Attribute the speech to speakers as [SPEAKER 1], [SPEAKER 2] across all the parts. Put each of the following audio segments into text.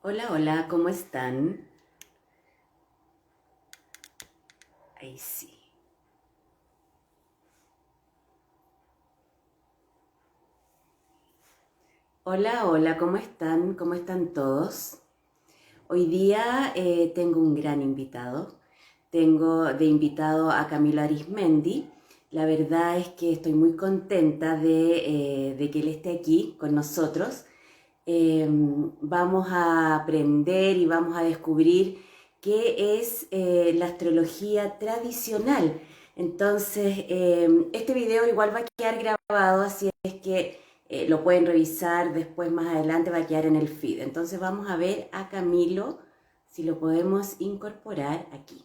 [SPEAKER 1] Hola, hola, ¿cómo están? Ahí sí. Hola, hola, ¿cómo están? ¿Cómo están todos? Hoy día tengo un gran invitado. Tengo de invitado a Camilo Arismendi. La verdad es que estoy muy contenta de que él esté aquí con nosotros. Vamos a aprender y vamos a descubrir qué es la astrología tradicional. Entonces, este video igual va a quedar grabado, así es que lo pueden revisar después más adelante, va a quedar en el feed. Entonces vamos a ver a Camilo si lo podemos incorporar aquí.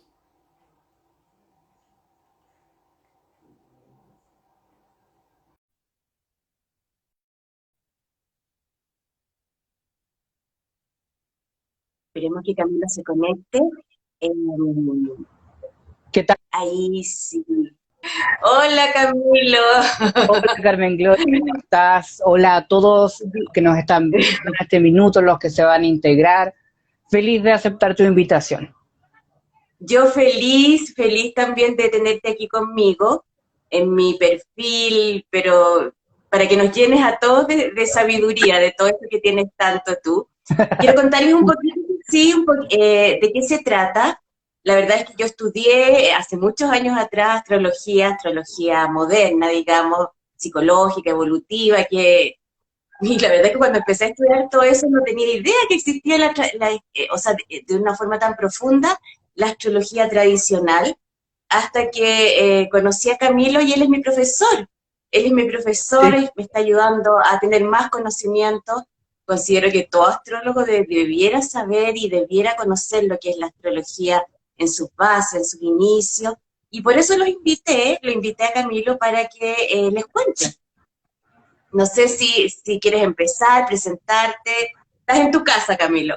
[SPEAKER 1] Esperemos que Camilo se conecte. Em,
[SPEAKER 2] ¿Qué tal?
[SPEAKER 1] Ahí sí. Hola Camilo.
[SPEAKER 2] Hola Carmen Gloria, ¿cómo estás? Hola a todos que nos están viendo en este minuto, los que se van a integrar. Feliz de aceptar tu invitación.
[SPEAKER 1] Yo feliz, feliz también de tenerte aquí conmigo en mi perfil, pero para que nos llenes a todos de sabiduría, de todo esto que tienes tanto tú. Quiero contarles un poquito, sí, de qué se trata. La verdad es que yo estudié hace muchos años atrás astrología moderna, digamos, psicológica, evolutiva, y la verdad es que cuando empecé a estudiar todo eso no tenía idea que existía o sea, de una forma tan profunda la astrología tradicional, hasta que conocí a Camilo y él es mi profesor. Él es mi profesor,
[SPEAKER 2] Sí,
[SPEAKER 1] él me está ayudando a tener más conocimiento. Considero que todo astrólogo debiera saber y debiera conocer lo que es la astrología en sus bases, en sus inicios. Y por eso lo invité a Camilo para que les cuente. No sé si quieres empezar, presentarte. Estás en tu casa, Camilo.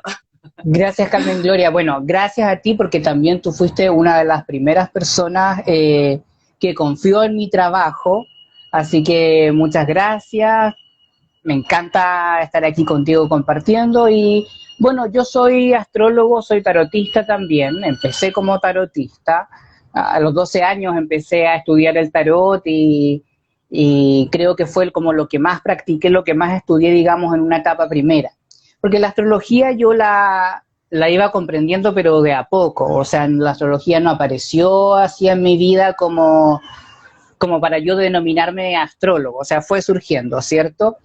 [SPEAKER 2] gracias Carmen Gloria. Bueno, gracias a ti porque también tú fuiste una de las primeras personas que confió en mi trabajo. Así que muchas gracias. Me encanta estar aquí contigo compartiendo y bueno, yo soy astrólogo, soy tarotista también, empecé como tarotista, a los 12 años empecé a estudiar el tarot y creo que fue como lo que más practiqué, lo que más estudié, digamos, en una etapa primera. Porque la astrología yo la iba comprendiendo, pero de a poco, o sea, la astrología no apareció así en mi vida como para yo denominarme astrólogo, o sea, fue surgiendo, ¿cierto?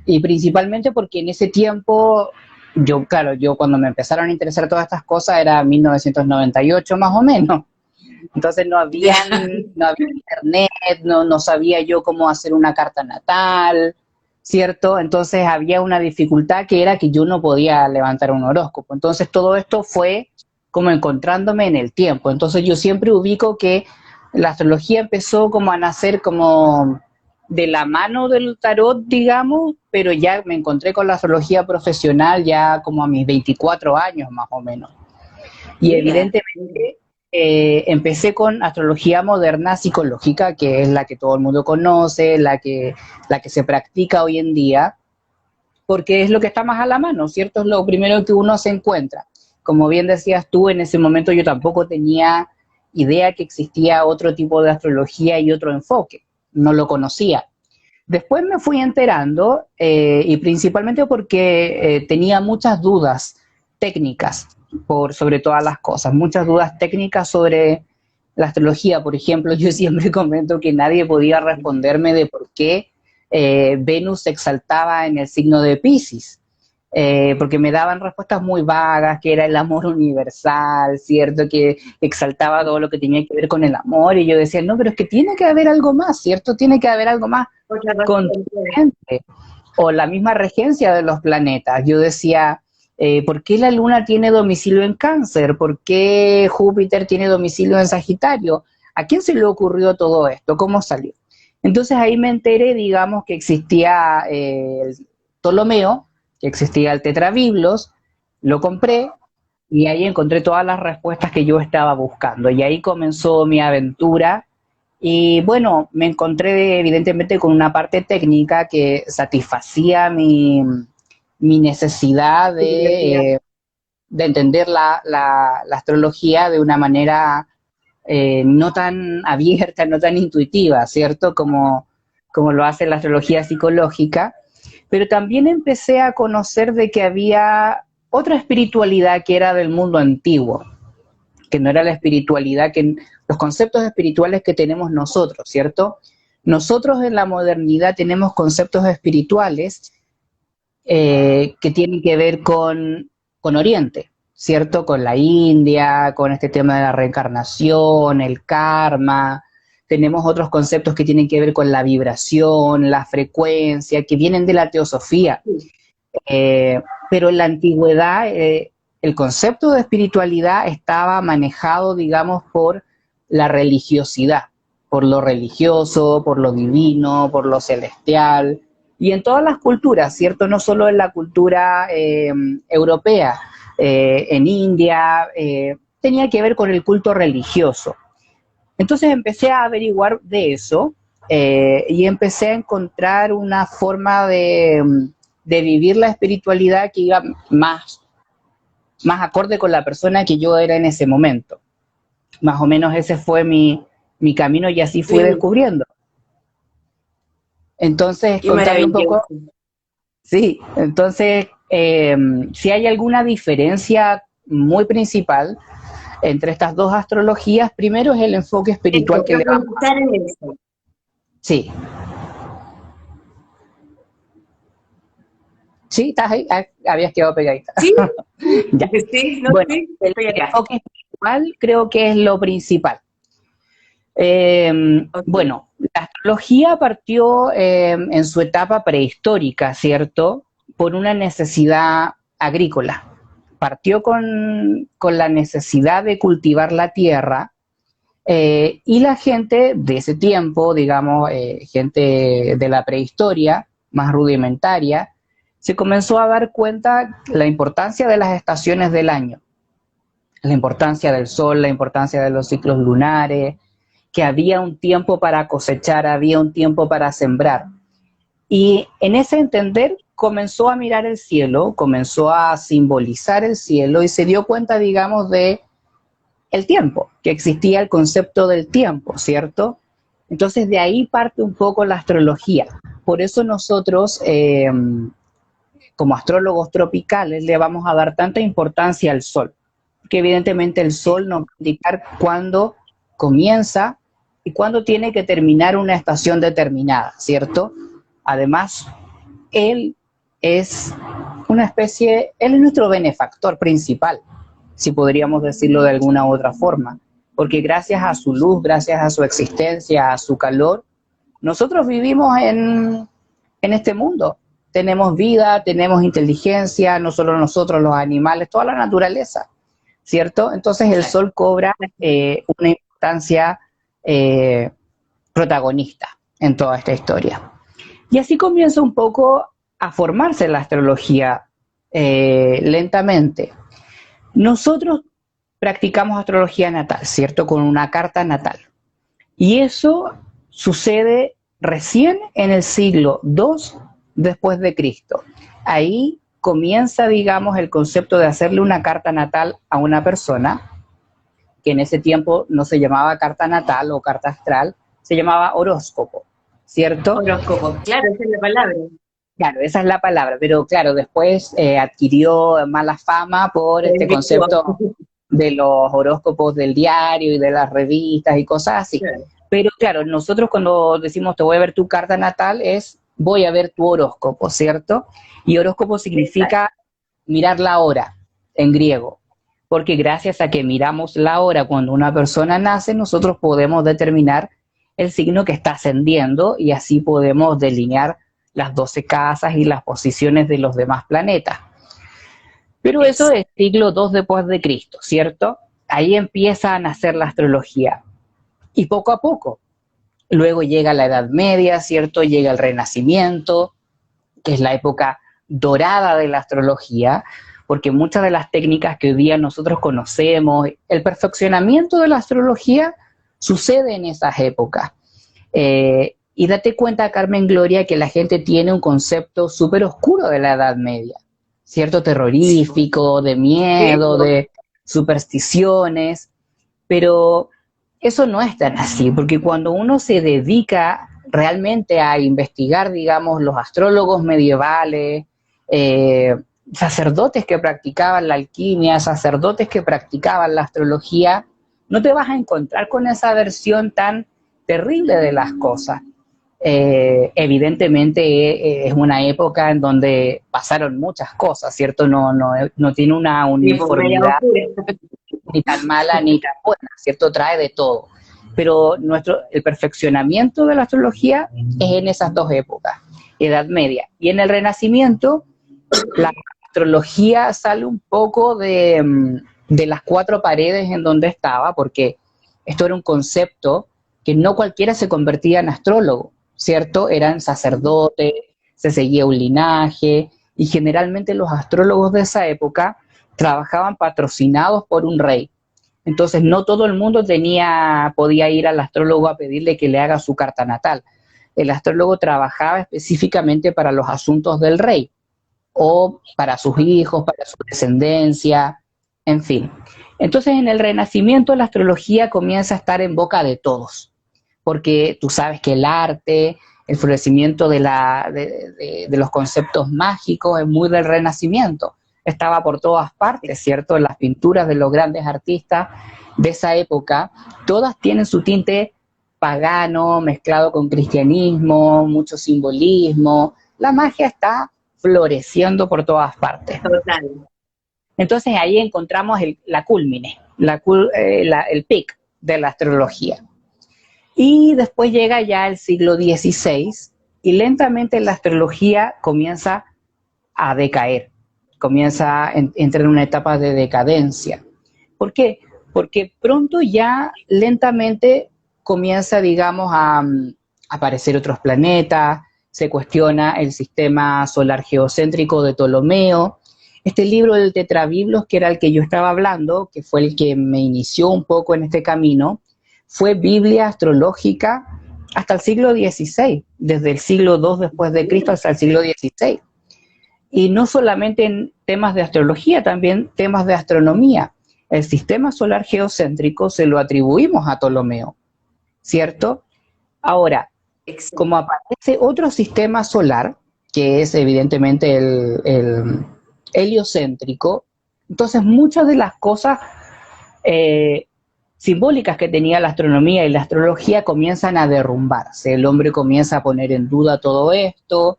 [SPEAKER 2] Y principalmente porque en ese tiempo, yo, claro, yo cuando me empezaron a interesar todas estas cosas era 1998 más o menos, entonces no había internet, no sabía yo cómo hacer una carta natal, ¿cierto? Entonces había una dificultad que era que yo no podía levantar un horóscopo. Entonces todo esto fue como encontrándome en el tiempo. Entonces yo siempre ubico que la astrología empezó como a nacer como de la mano del tarot, digamos, pero ya me encontré con la astrología profesional ya como a mis 24 años más o menos. Y
[SPEAKER 1] Mira,
[SPEAKER 2] evidentemente empecé con astrología moderna psicológica, que es la que todo el mundo conoce, la que se practica hoy en día, porque es lo que está más a la mano, ¿cierto? Es lo primero que uno se encuentra. Como bien decías tú, en ese momento yo tampoco tenía idea que existía otro tipo de astrología y otro enfoque, no lo conocía. Después me fui enterando y principalmente porque tenía muchas dudas técnicas por sobre todas las cosas, muchas dudas técnicas sobre la astrología. Por ejemplo, yo siempre comento que nadie podía responderme de por qué Venus se exaltaba en el signo de Pisces. Porque me daban respuestas muy vagas, que era el amor universal, ¿cierto? Que exaltaba todo lo que tenía que ver con el amor, y yo decía, no, pero es que tiene que haber algo más, ¿cierto? Tiene que haber algo más
[SPEAKER 1] otra razón.
[SPEAKER 2] contundente, o la misma regencia de los planetas. Yo decía, ¿por qué la Luna tiene domicilio en Cáncer? ¿Por qué Júpiter tiene domicilio en Sagitario? ¿A quién se le ocurrió todo esto? ¿Cómo salió? Entonces ahí me enteré, digamos, que existía el Ptolomeo, que existía el Tetrabiblos, lo compré y ahí encontré todas las respuestas que yo estaba buscando. Y ahí comenzó mi aventura y bueno, me encontré evidentemente con una parte técnica que satisfacía mi necesidad
[SPEAKER 1] Curiosidad.
[SPEAKER 2] de entender la astrología de una manera no tan abierta, no tan intuitiva, ¿cierto? Como lo hace la astrología psicológica, pero también empecé a conocer de que había otra espiritualidad que era del mundo antiguo, que no era la espiritualidad, los conceptos espirituales que tenemos nosotros, ¿cierto? Nosotros en la modernidad tenemos conceptos espirituales que tienen que ver con Oriente, ¿cierto? Con la India, con este tema de la reencarnación, el karma. Tenemos otros conceptos que tienen que ver con la vibración, la frecuencia, que vienen de la teosofía. Pero en la antigüedad el concepto de espiritualidad estaba manejado, digamos, por la religiosidad, por lo religioso, por lo divino, por lo celestial, y en todas las culturas, ¿cierto? No solo en la cultura europea, en India, tenía que ver con el culto religioso. Entonces empecé a averiguar de eso y empecé a encontrar una forma de vivir la espiritualidad que iba más acorde con la persona que yo era en ese momento. Más o menos ese fue mi camino y así fui descubriendo. Entonces, contarle un poco. Sí, entonces, si hay alguna diferencia muy principal entre estas dos astrologías, primero es el enfoque espiritual que le damos. Sí. Sí, estás ahí, habías quedado pegadita.
[SPEAKER 1] Sí, ya. Sí, no,
[SPEAKER 2] bueno,
[SPEAKER 1] sí,
[SPEAKER 2] estoy acá. El enfoque espiritual creo que es lo principal. Okay. Bueno, la astrología partió en su etapa prehistórica, ¿cierto? Por una necesidad agrícola. Partió con la necesidad de cultivar la tierra y la gente de ese tiempo, digamos, gente de la prehistoria, más rudimentaria, se comenzó a dar cuenta la importancia de las estaciones del año, la importancia del sol, la importancia de los ciclos lunares, que había un tiempo para cosechar, había un tiempo para sembrar. Y en ese entender comenzó a mirar el cielo, comenzó a simbolizar el cielo y se dio cuenta, digamos, de el tiempo, que existía el concepto del tiempo, ¿cierto? Entonces de ahí parte un poco la astrología. Por eso nosotros, como astrólogos tropicales, le vamos a dar tanta importancia al sol, porque evidentemente el sol nos va a indicar cuándo comienza y cuándo tiene que terminar una estación determinada, ¿cierto? Además, él es una especie, él es nuestro benefactor principal, si podríamos decirlo de alguna u otra forma, porque gracias a su luz, gracias a su existencia, a su calor, nosotros vivimos en este mundo. Tenemos vida, tenemos inteligencia, no solo nosotros, los animales, toda la naturaleza, ¿cierto? Entonces el sol cobra una importancia protagonista en toda esta historia. Y así comienza un poco a formarse la astrología lentamente. Nosotros practicamos astrología natal, ¿cierto? Con una carta natal. Y eso sucede recién en el siglo II después de Cristo. Ahí comienza, digamos, el concepto de hacerle una carta natal a una persona, que en ese tiempo no se llamaba carta natal o carta astral, se llamaba horóscopo, ¿cierto?
[SPEAKER 1] Horóscopo, claro, esa es la palabra.
[SPEAKER 2] Claro, esa es la palabra, pero claro, después adquirió mala fama por este concepto de los horóscopos del diario y de las revistas y cosas así. Claro. Pero claro, nosotros cuando decimos te voy a ver tu carta natal es voy a ver tu horóscopo, ¿cierto? Y horóscopo significa mirar la hora en griego, porque gracias a que miramos la hora cuando una persona nace, nosotros podemos determinar el signo que está ascendiendo y así podemos delinear las 12 casas y las posiciones de los demás planetas. Pero eso es siglo II después de Cristo, ¿cierto? Ahí empieza a nacer la astrología. Y poco a poco. Luego llega la Edad Media, ¿cierto? Llega el Renacimiento, que es la época dorada de la astrología, porque muchas de las técnicas que hoy día nosotros conocemos, el perfeccionamiento de la astrología sucede en esas épocas. Y date cuenta, Carmen Gloria, que la gente tiene un concepto súper oscuro de la Edad Media, ¿cierto? Terrorífico, de
[SPEAKER 1] Sí,
[SPEAKER 2] miedo, de supersticiones, pero eso no es tan así, porque cuando uno se dedica realmente a investigar, digamos, los astrólogos medievales, eh, sacerdotes que practicaban la alquimia, sacerdotes que practicaban la astrología, no te vas a encontrar con esa versión tan terrible de las cosas. Evidentemente es una época en donde pasaron muchas cosas, ¿cierto? No tiene una
[SPEAKER 1] sí, pues media
[SPEAKER 2] uniformidad
[SPEAKER 1] oscura.
[SPEAKER 2] ni tan mala ni tan buena, ¿cierto? Trae de todo. Pero el perfeccionamiento de la astrología es en esas dos épocas, Edad Media. Y en el Renacimiento, la astrología sale un poco de las cuatro paredes en donde estaba, porque esto era un concepto que no cualquiera se convertía en astrólogo, ¿cierto? Eran sacerdotes, se seguía un linaje, y generalmente los astrólogos de esa época trabajaban patrocinados por un rey. Entonces no todo el mundo podía ir al astrólogo a pedirle que le haga su carta natal. El astrólogo trabajaba específicamente para los asuntos del rey, o para sus hijos, para su descendencia, en fin. Entonces en el Renacimiento la astrología comienza a estar en boca de todos, porque tú sabes que el arte, el florecimiento de los conceptos mágicos es muy del Renacimiento. Estaba por todas partes, ¿cierto? Las pinturas de los grandes artistas de esa época, todas tienen su tinte pagano, mezclado con cristianismo, mucho simbolismo. La magia está floreciendo por todas partes.
[SPEAKER 1] Total.
[SPEAKER 2] Entonces ahí encontramos la culmine, el pic de la astrología. Y después llega ya el siglo XVI y lentamente la astrología comienza a decaer, comienza a entrar en una etapa de decadencia. ¿Por qué? Porque pronto ya lentamente comienza, digamos, a aparecer otros planetas, se cuestiona el sistema solar geocéntrico de Ptolomeo. Este libro del Tetrabiblos, que era el que yo estaba hablando, que fue el que me inició un poco en este camino, fue Biblia astrológica hasta el siglo XVI, desde el siglo II después de Cristo hasta el siglo XVI. Y no solamente en temas de astrología, también temas de astronomía. El sistema solar geocéntrico se lo atribuimos a Ptolomeo, ¿cierto? Ahora, como aparece otro sistema solar, que es evidentemente el heliocéntrico, entonces muchas de las cosas simbólicas que tenía la astronomía y la astrología comienzan a derrumbarse. El hombre comienza a poner en duda todo esto,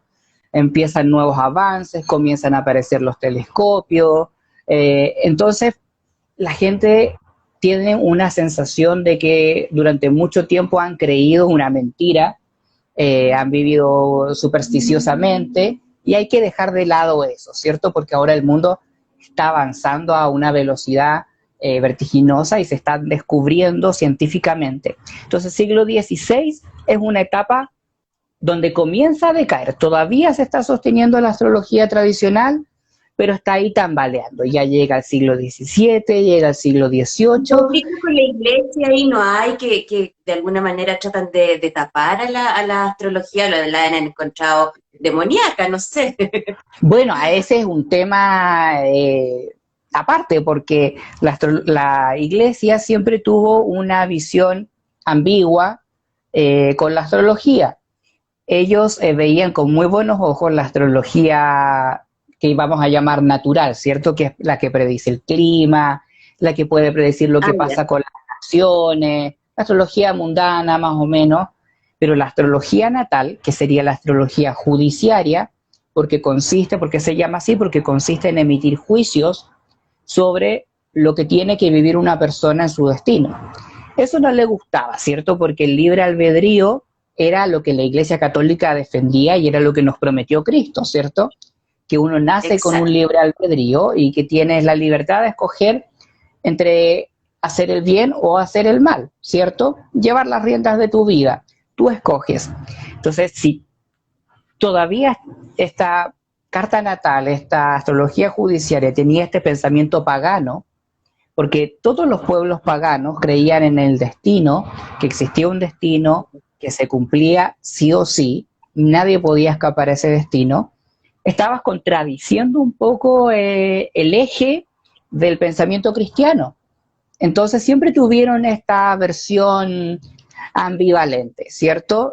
[SPEAKER 2] empiezan nuevos avances, comienzan a aparecer los telescopios, entonces la gente tiene una sensación de que durante mucho tiempo han creído una mentira, han vivido supersticiosamente, y hay que dejar de lado eso, ¿cierto? Porque ahora el mundo está avanzando a una velocidad vertiginosa y se están descubriendo científicamente. Entonces, siglo XVI es una etapa donde comienza a decaer. Todavía se está sosteniendo la astrología tradicional, pero está ahí tambaleando. Ya llega el siglo XVII, llega el siglo XVIII.
[SPEAKER 1] ¿Conflicto con la iglesia ahí no hay que de alguna manera tratan de tapar a la astrología? La han encontrado demoníaca, no sé.
[SPEAKER 2] Bueno, ese es un tema aparte, porque la iglesia siempre tuvo una visión ambigua con la astrología. Ellos veían con muy buenos ojos la astrología que vamos a llamar natural, ¿cierto? Que es la que predice el clima, la que puede predecir lo que pasa con las naciones, la astrología mundana más o menos, pero la astrología natal, que sería la astrología judiciaria, porque se llama así, porque consiste en emitir juicios sobre lo que tiene que vivir una persona en su destino. Eso no le gustaba, ¿cierto? Porque el libre albedrío era lo que la Iglesia Católica defendía y era lo que nos prometió Cristo, ¿cierto? Que uno nace con un libre albedrío y que tienes la libertad de escoger entre hacer el bien o hacer el mal, ¿cierto? Llevar las riendas de tu vida, tú escoges. Entonces, si todavía esta carta natal, esta astrología judiciaria tenía este pensamiento pagano, porque todos los pueblos paganos creían en el destino, que existía un destino que se cumplía sí o sí, nadie podía escapar a ese destino. estabas contradiciendo un poco el eje del pensamiento cristiano. Entonces siempre tuvieron esta versión ambivalente, ¿cierto?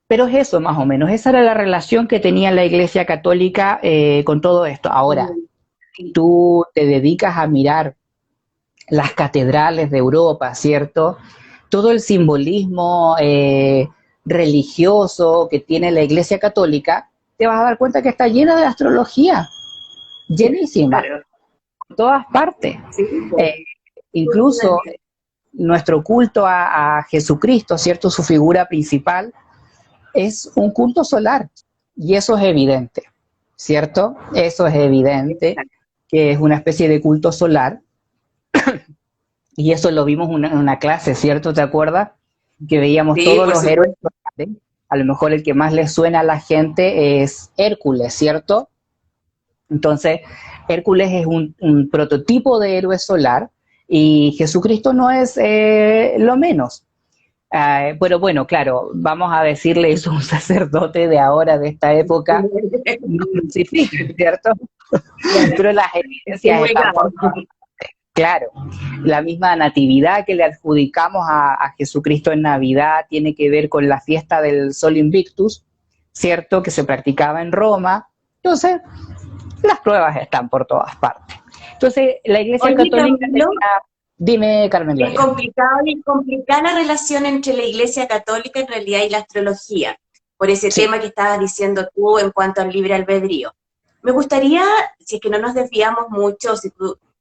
[SPEAKER 2] Pero es eso más o menos, esa era la relación que tenía la Iglesia Católica con todo esto. Ahora, si tú te dedicas a mirar las catedrales de Europa, ¿cierto? Todo el simbolismo religioso que tiene la Iglesia Católica, te vas a dar cuenta que está llena de astrología, llenísima,
[SPEAKER 1] Claro.
[SPEAKER 2] en todas partes.
[SPEAKER 1] Sí,
[SPEAKER 2] Eh, incluso nuestro culto a Jesucristo, ¿cierto? Su figura principal es un culto solar, y eso es evidente, ¿cierto? Eso es evidente, que es una especie de culto solar, y eso lo vimos en una clase, ¿cierto? ¿Te acuerdas? Que veíamos
[SPEAKER 1] sí,
[SPEAKER 2] todos
[SPEAKER 1] por
[SPEAKER 2] los héroes
[SPEAKER 1] supuesto.
[SPEAKER 2] solares. A lo mejor el que más le suena a la gente es Hércules, ¿cierto? Entonces, Hércules es un prototipo de héroe solar, y Jesucristo no es lo menos. Pero bueno, claro, vamos a decirle eso a un sacerdote de ahora, de esta época, no crucifiquen, ¿cierto?
[SPEAKER 1] Claro,
[SPEAKER 2] Pero las
[SPEAKER 1] es
[SPEAKER 2] evidencias
[SPEAKER 1] muy
[SPEAKER 2] están por
[SPEAKER 1] grave.
[SPEAKER 2] todas. Claro, la misma natividad que le adjudicamos a Jesucristo en Navidad tiene que ver con la fiesta del Sol Invictus, ¿cierto? Que se practicaba en Roma. Entonces, las pruebas están por todas partes. Entonces, la Iglesia
[SPEAKER 1] Oye,
[SPEAKER 2] Católica
[SPEAKER 1] Camilo,
[SPEAKER 2] tenía... Dime, Carmen
[SPEAKER 1] es
[SPEAKER 2] Gloria.
[SPEAKER 1] complicado y complicada la relación entre la Iglesia Católica en realidad y la astrología, por ese
[SPEAKER 2] Sí,
[SPEAKER 1] tema que estabas diciendo tú en cuanto al libre albedrío. Me gustaría, si es que no nos desviamos mucho,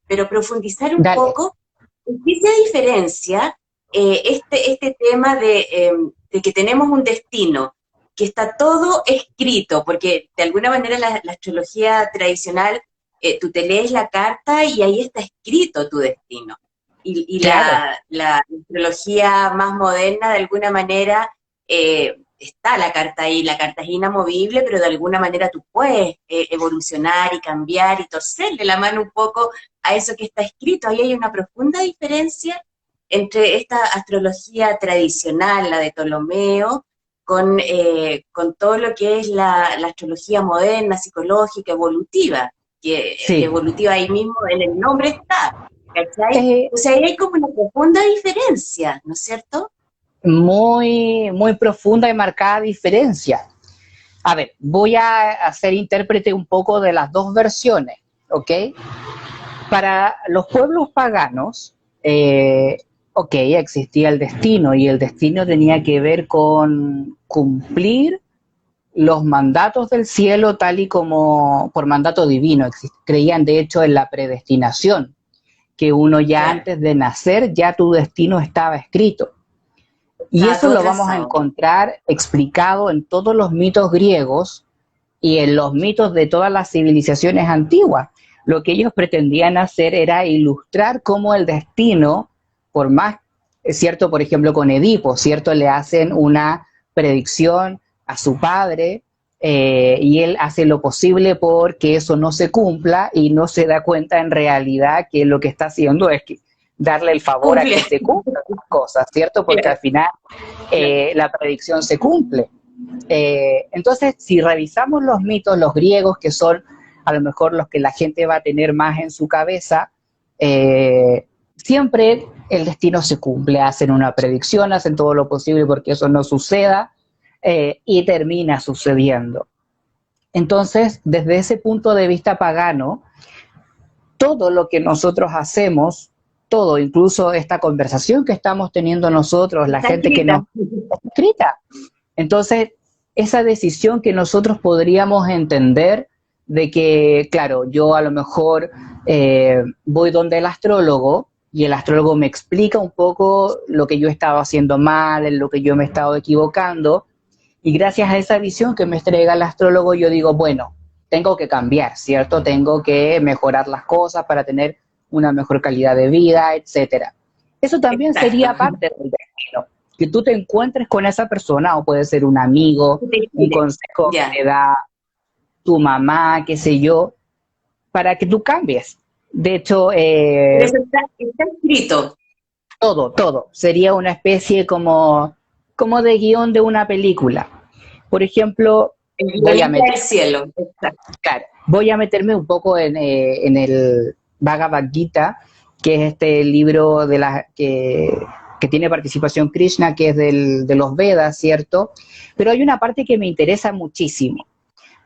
[SPEAKER 1] pero profundizar un
[SPEAKER 2] dale.
[SPEAKER 1] poco, ¿en qué se diferencia este tema de que tenemos un destino, que está todo escrito? Porque de alguna manera la astrología tradicional, tú te lees la carta y ahí está escrito tu destino. Y
[SPEAKER 2] Claro,
[SPEAKER 1] la astrología más moderna, de alguna manera, está la carta ahí, la carta es inamovible, pero de alguna manera tú puedes evolucionar y cambiar y torcerle la mano un poco a eso que está escrito. Ahí hay una profunda diferencia entre esta astrología tradicional, la de Ptolomeo, con todo lo que es la astrología moderna, psicológica, evolutiva, que
[SPEAKER 2] sí.
[SPEAKER 1] evolutiva ahí mismo en el nombre está, ¿cachai?
[SPEAKER 2] Eh,
[SPEAKER 1] O sea, ahí hay como una profunda diferencia, ¿no es cierto?
[SPEAKER 2] muy, muy profunda y marcada diferencia. A ver, voy a ser intérprete un poco de las dos versiones, ¿ok? Para los pueblos paganos, ok, existía el destino, y el destino tenía que ver con cumplir los mandatos del cielo tal y como por mandato divino. Creían de hecho en la predestinación, que uno ya
[SPEAKER 1] Claro,
[SPEAKER 2] antes de nacer ya tu destino estaba escrito. Y
[SPEAKER 1] estaba
[SPEAKER 2] eso
[SPEAKER 1] todo
[SPEAKER 2] lo vamos a
[SPEAKER 1] trazado.
[SPEAKER 2] encontrar explicado en todos los mitos griegos y en los mitos de todas las civilizaciones antiguas. Lo que ellos pretendían hacer era ilustrar cómo el destino, por más, es cierto, por ejemplo, con Edipo, ¿cierto? Le hacen una predicción a su padre, y él hace lo posible porque eso no se cumpla, y no se da cuenta en realidad que lo que está haciendo es que darle el favor a
[SPEAKER 1] Cumple.
[SPEAKER 2] que se cumplan las cosas, ¿cierto? Porque al
[SPEAKER 1] Claro,
[SPEAKER 2] final
[SPEAKER 1] claro.
[SPEAKER 2] la predicción se cumple. Entonces, si revisamos los mitos, los griegos, que son a lo mejor los que la gente va a tener más en su cabeza, siempre el destino se cumple, hacen una predicción, hacen todo lo posible porque eso no suceda, y termina sucediendo. Entonces, desde ese punto de vista pagano, todo lo que nosotros hacemos, todo, incluso esta conversación que estamos teniendo nosotros, la
[SPEAKER 1] Está
[SPEAKER 2] gente que nos
[SPEAKER 1] escrita.
[SPEAKER 2] escrita. Entonces, esa decisión que nosotros podríamos entender de que, claro, yo a lo mejor voy donde el astrólogo, y el astrólogo me explica un poco lo que yo estaba haciendo mal, en lo que yo me he estado equivocando, y gracias a esa visión que me entrega el astrólogo, yo digo, bueno, tengo que cambiar, ¿cierto? Tengo que mejorar las cosas para tener una mejor calidad de vida, etcétera. Eso también
[SPEAKER 1] Exacto.
[SPEAKER 2] sería parte del destino, que tú te encuentres con esa persona, o puede ser un amigo,
[SPEAKER 1] Te
[SPEAKER 2] un
[SPEAKER 1] escribe.
[SPEAKER 2] consejo que
[SPEAKER 1] Ya.
[SPEAKER 2] te da tu mamá, qué sé yo, para que tú cambies. De hecho,
[SPEAKER 1] Pero eso está escrito.
[SPEAKER 2] todo, todo. Sería una especie como de guión de una película. Por ejemplo,
[SPEAKER 1] El
[SPEAKER 2] voy a
[SPEAKER 1] violeta
[SPEAKER 2] meter,
[SPEAKER 1] del cielo. Exacto.
[SPEAKER 2] claro, voy a meterme un poco en el Bhagavad Gita, que es este libro que tiene participación Krishna, que es de los Vedas, ¿cierto? Pero hay una parte que me interesa muchísimo,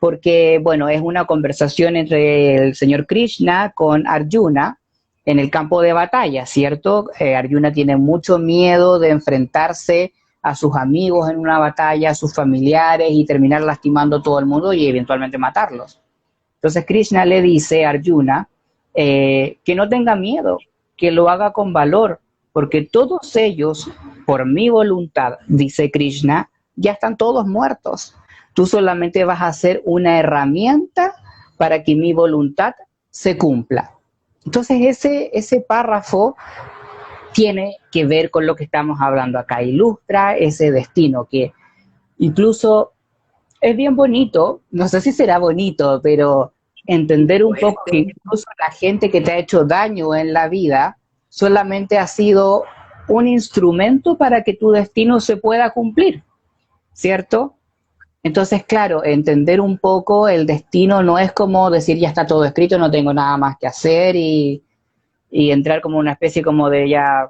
[SPEAKER 2] porque, bueno, es una conversación entre el señor Krishna con Arjuna en el campo de batalla, ¿cierto? Arjuna tiene mucho miedo de enfrentarse a sus amigos en una batalla, a sus familiares y terminar lastimando a todo el mundo y eventualmente matarlos. Entonces Krishna le dice a Arjuna que no tenga miedo, que lo haga con valor, porque todos ellos, por mi voluntad, dice Krishna, ya están todos muertos. Tú solamente vas a ser una herramienta para que mi voluntad se cumpla. Entonces ese párrafo tiene que ver con lo que estamos hablando acá, ilustra ese destino que incluso es bien bonito, no sé si será bonito, pero entender un poco que incluso la gente que te ha hecho daño en la vida solamente ha sido un instrumento para que tu destino se pueda cumplir, ¿cierto? Entonces, claro, entender un poco el destino no es como decir ya está todo escrito, no tengo nada más que hacer y entrar como una especie como de ya,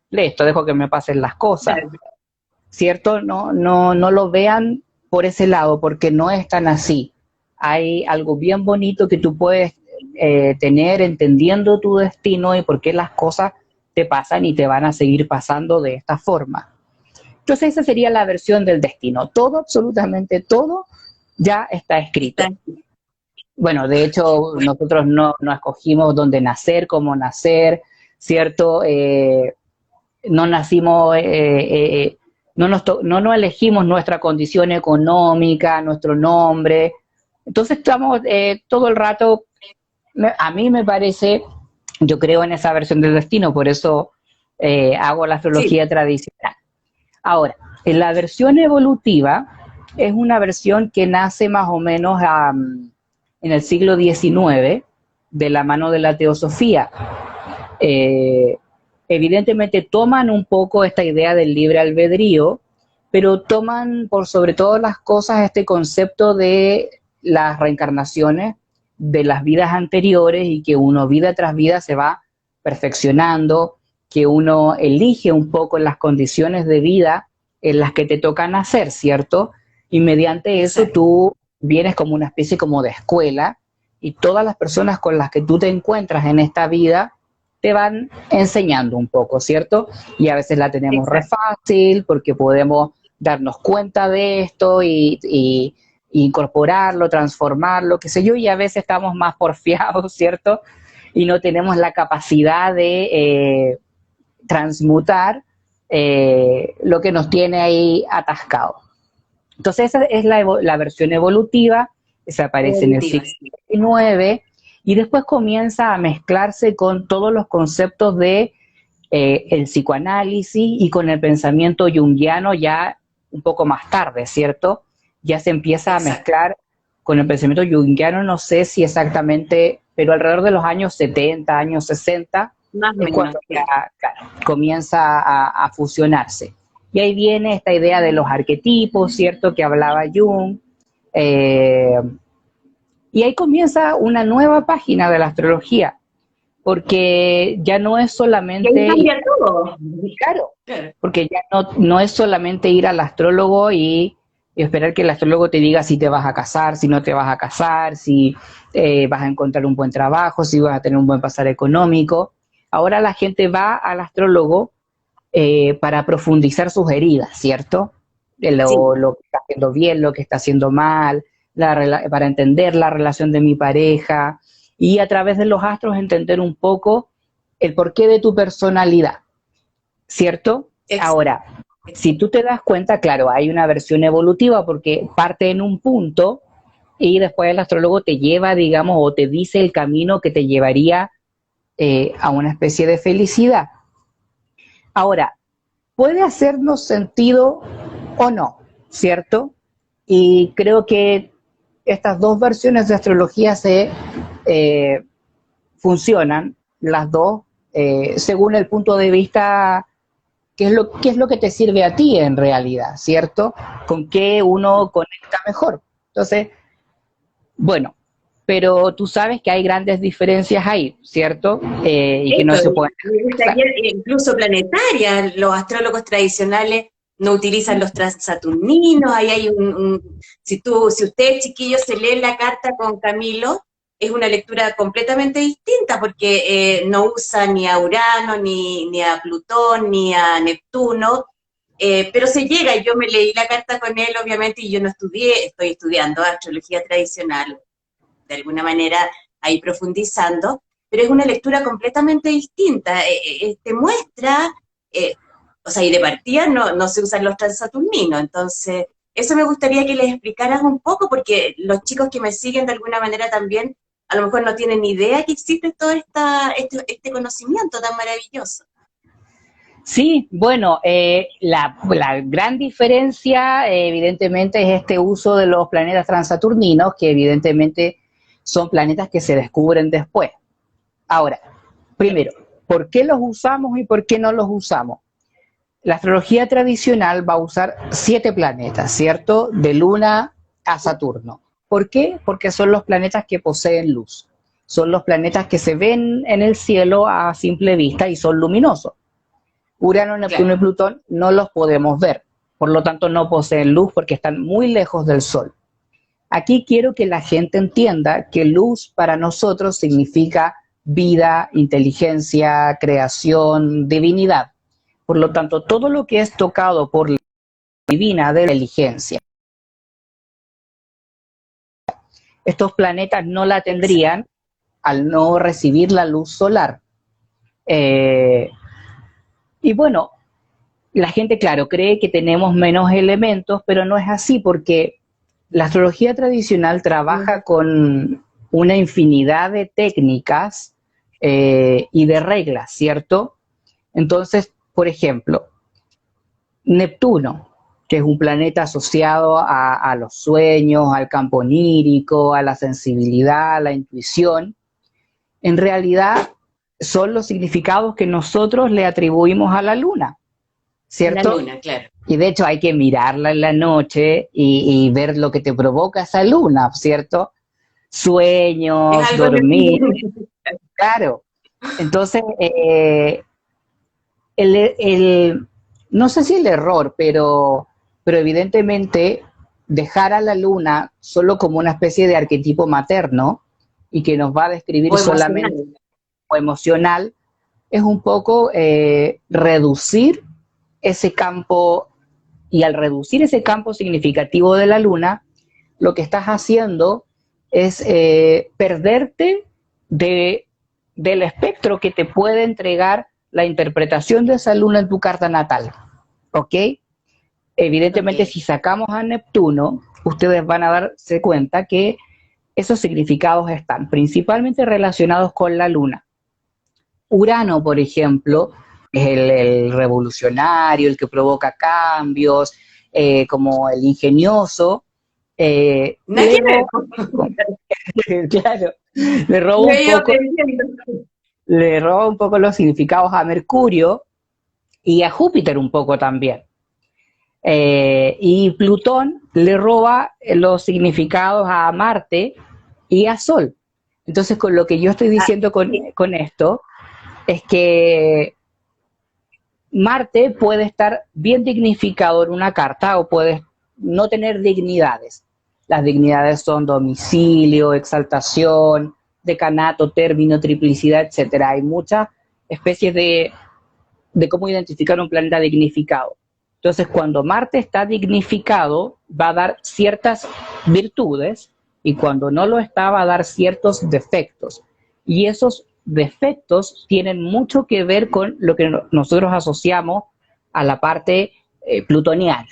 [SPEAKER 2] listo, dejo que me pasen las cosas, ¿cierto? No lo vean por ese lado, porque no es tan así. Hay algo bien bonito que tú puedes tener entendiendo tu destino y por qué las cosas te pasan y te van a seguir pasando de esta forma. Entonces esa sería la versión del destino. Todo, absolutamente todo, ya está escrito. Bueno, de hecho, nosotros no escogimos dónde nacer, cómo nacer, ¿cierto? No nacimos, no nos elegimos nuestra condición económica, nuestro nombre. Entonces estamos todo el rato, a mí me parece, yo creo en esa versión del destino, por eso hago la astrología tradicional. Ahora, en la versión evolutiva es una versión que nace más o menos en el siglo XIX de la mano de la teosofía. Evidentemente toman un poco esta idea del libre albedrío, pero toman por sobre todas las cosas este concepto de las reencarnaciones de las vidas anteriores y que uno vida tras vida se va perfeccionando, que uno elige un poco las condiciones de vida en las que te toca nacer, ¿cierto? Y mediante eso tú vienes como una especie como de escuela y todas las personas con las que tú te encuentras en esta vida te van enseñando un poco, ¿cierto? Y a veces la tenemos re fácil porque podemos darnos cuenta de esto y incorporarlo, transformarlo, qué sé yo, y a veces estamos más porfiados, ¿cierto? Y no tenemos la capacidad de transmutar lo que nos tiene ahí atascado. Entonces esa es la versión evolutiva, esa aparece en el siglo XIX, y después comienza a mezclarse con todos los conceptos de el psicoanálisis y con el pensamiento junguiano ya un poco más tarde, ¿cierto? Ya se empieza a mezclar con el pensamiento junguiano, no sé si exactamente, pero alrededor de los años 70, años 60, es cuando ya, claro, comienza a fusionarse. Y ahí viene esta idea de los arquetipos, ¿cierto?, que hablaba Jung. Y ahí comienza una nueva página de la astrología, porque ya no es solamente...
[SPEAKER 1] Y ahí cambia todo.
[SPEAKER 2] Claro, porque ya no es solamente ir al astrólogo y esperar que el astrólogo te diga si te vas a casar, si no te vas a casar, si vas a encontrar un buen trabajo, si vas a tener un buen pasar económico. Ahora la gente va al astrólogo para profundizar sus heridas, ¿cierto? Lo que está haciendo bien, lo que está haciendo mal, para entender la relación de mi pareja y a través de los astros entender un poco el porqué de tu personalidad, ¿cierto? Ahora, si tú te das cuenta, claro, hay una versión evolutiva porque parte en un punto y después el astrólogo te lleva, digamos, o te dice el camino que te llevaría a una especie de felicidad. Ahora, puede hacernos sentido o no, ¿cierto? Y creo que estas dos versiones de astrología funcionan, las dos, según el punto de vista, qué es lo que te sirve a ti en realidad, ¿cierto? Con qué uno conecta mejor. Entonces, bueno, pero tú sabes que hay grandes diferencias ahí, ¿cierto? Y que no
[SPEAKER 1] Eso,
[SPEAKER 2] se pueden
[SPEAKER 1] me
[SPEAKER 2] dejar.
[SPEAKER 1] gustaría, incluso planetaria, los astrólogos tradicionales no utilizan los transaturninos, ahí hay si usted, chiquillo, se lee la carta con Camilo, es una lectura completamente distinta, porque no usa ni a Urano, ni a Plutón, ni a Neptuno, pero se llega, yo me leí la carta con él, obviamente, y yo no estudié, estoy estudiando astrología tradicional, de alguna manera ahí profundizando, pero es una lectura completamente distinta. Te muestra, eh, o sea, y de partida no se usan los transaturninos, entonces eso me gustaría que les explicaras un poco, porque los chicos que me siguen de alguna manera también a lo mejor no tienen ni idea que existe todo este conocimiento tan maravilloso.
[SPEAKER 2] Sí, bueno, la gran diferencia evidentemente es este uso de los planetas transaturninos, que evidentemente son planetas que se descubren después. Ahora, primero, ¿por qué los usamos y por qué no los usamos? La astrología tradicional va a usar 7 planetas, ¿cierto? De Luna a Saturno. ¿Por qué? Porque son los planetas que poseen luz. Son los planetas que se ven en el cielo a simple vista y son luminosos. Urano, Neptuno y
[SPEAKER 1] Claro.
[SPEAKER 2] Plutón no los podemos ver, por lo tanto no poseen luz porque están muy lejos del Sol. Aquí quiero que la gente entienda que luz para nosotros significa vida, inteligencia, creación, divinidad. Por lo tanto, todo lo que es tocado por la divina de la inteligencia, estos planetas no la tendrían al no recibir la luz solar. Eh, y bueno, la gente, claro, cree que tenemos menos elementos, pero no es así porque la astrología tradicional trabaja con una infinidad de técnicas y de reglas, ¿cierto? Entonces, por ejemplo, Neptuno, que es un planeta asociado a los sueños, al campo onírico, a la sensibilidad, a la intuición, en realidad son los significados que nosotros le atribuimos a la luna,
[SPEAKER 1] A la
[SPEAKER 2] ¿cierto?
[SPEAKER 1] luna, claro.
[SPEAKER 2] Y de hecho hay que mirarla en la noche y ver lo que te provoca esa luna, ¿cierto?
[SPEAKER 1] Es
[SPEAKER 2] Sueños,
[SPEAKER 1] algo
[SPEAKER 2] dormir, claro. Entonces, no sé si el error, pero evidentemente dejar a la luna solo como una especie de arquetipo materno y que nos va a describir
[SPEAKER 1] o emocional.
[SPEAKER 2] solamente o emocional, es un poco reducir ese campo, y al reducir ese campo significativo de la luna, lo que estás haciendo es perderte de, del espectro que te puede entregar la interpretación de esa luna en tu carta natal, ¿ok? Evidentemente,
[SPEAKER 1] Ok.
[SPEAKER 2] si sacamos a Neptuno, ustedes van a darse cuenta que esos significados están principalmente relacionados con la luna. Urano, por ejemplo, es el revolucionario, el que provoca cambios, como el ingenioso,
[SPEAKER 1] Nada
[SPEAKER 2] le
[SPEAKER 1] que ver.
[SPEAKER 2] roba, claro, le roba
[SPEAKER 1] Yo
[SPEAKER 2] un
[SPEAKER 1] he ido
[SPEAKER 2] poco,
[SPEAKER 1] aprendiendo.
[SPEAKER 2] le roba un poco los significados a Mercurio y a Júpiter un poco también. Y Plutón le roba los significados a Marte y a Sol. Entonces, con lo que yo estoy
[SPEAKER 1] Ah,
[SPEAKER 2] diciendo
[SPEAKER 1] sí.
[SPEAKER 2] con esto, es que Marte puede estar bien dignificado en una carta o puede no tener dignidades. Las dignidades son domicilio, exaltación, decanato, término, triplicidad, etcétera. Hay muchas especies de cómo identificar un planeta dignificado. Entonces, cuando Marte está dignificado, va a dar ciertas virtudes y cuando no lo está, va a dar ciertos defectos. Y esos defectos tienen mucho que ver con lo que nosotros asociamos a la parte plutoniana,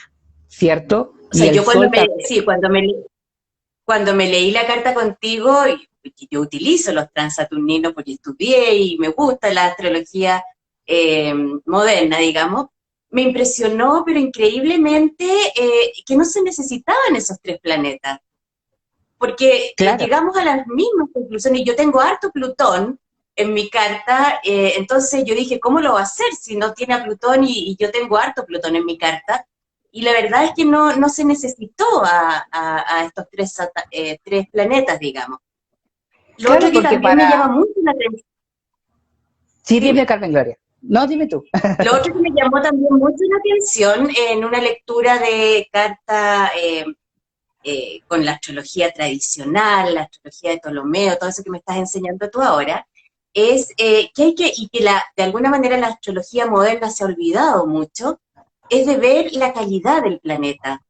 [SPEAKER 2] ¿cierto?
[SPEAKER 1] O
[SPEAKER 2] Y
[SPEAKER 1] sea,
[SPEAKER 2] el
[SPEAKER 1] yo cuando
[SPEAKER 2] Sol
[SPEAKER 1] me,
[SPEAKER 2] también.
[SPEAKER 1] sí, cuando me leí la carta contigo, yo utilizo los transaturninos porque estudié y me gusta la astrología moderna, digamos, me impresionó, pero increíblemente, que no se necesitaban esos 3 planetas, porque
[SPEAKER 2] Claro,
[SPEAKER 1] llegamos a las mismas conclusiones. Yo tengo harto Plutón en mi carta, entonces yo dije, ¿cómo lo va a hacer si no tiene a Plutón y yo tengo harto Plutón en mi carta? y la verdad es que no se necesitó a estos tres planetas, digamos. Lo
[SPEAKER 2] Claro,
[SPEAKER 1] otro que
[SPEAKER 2] porque
[SPEAKER 1] también
[SPEAKER 2] para...
[SPEAKER 1] me llama mucho la atención,
[SPEAKER 2] Sí, dime,
[SPEAKER 1] dime.
[SPEAKER 2] Carmen Gloria. No, dime tú.
[SPEAKER 1] Lo otro que me llamó también mucho la atención en una lectura de carta con la astrología tradicional, la astrología de Ptolomeo, todo eso que me estás enseñando tú ahora, es que hay que, y que de alguna manera la astrología moderna se ha olvidado mucho, es de ver la calidad del planeta,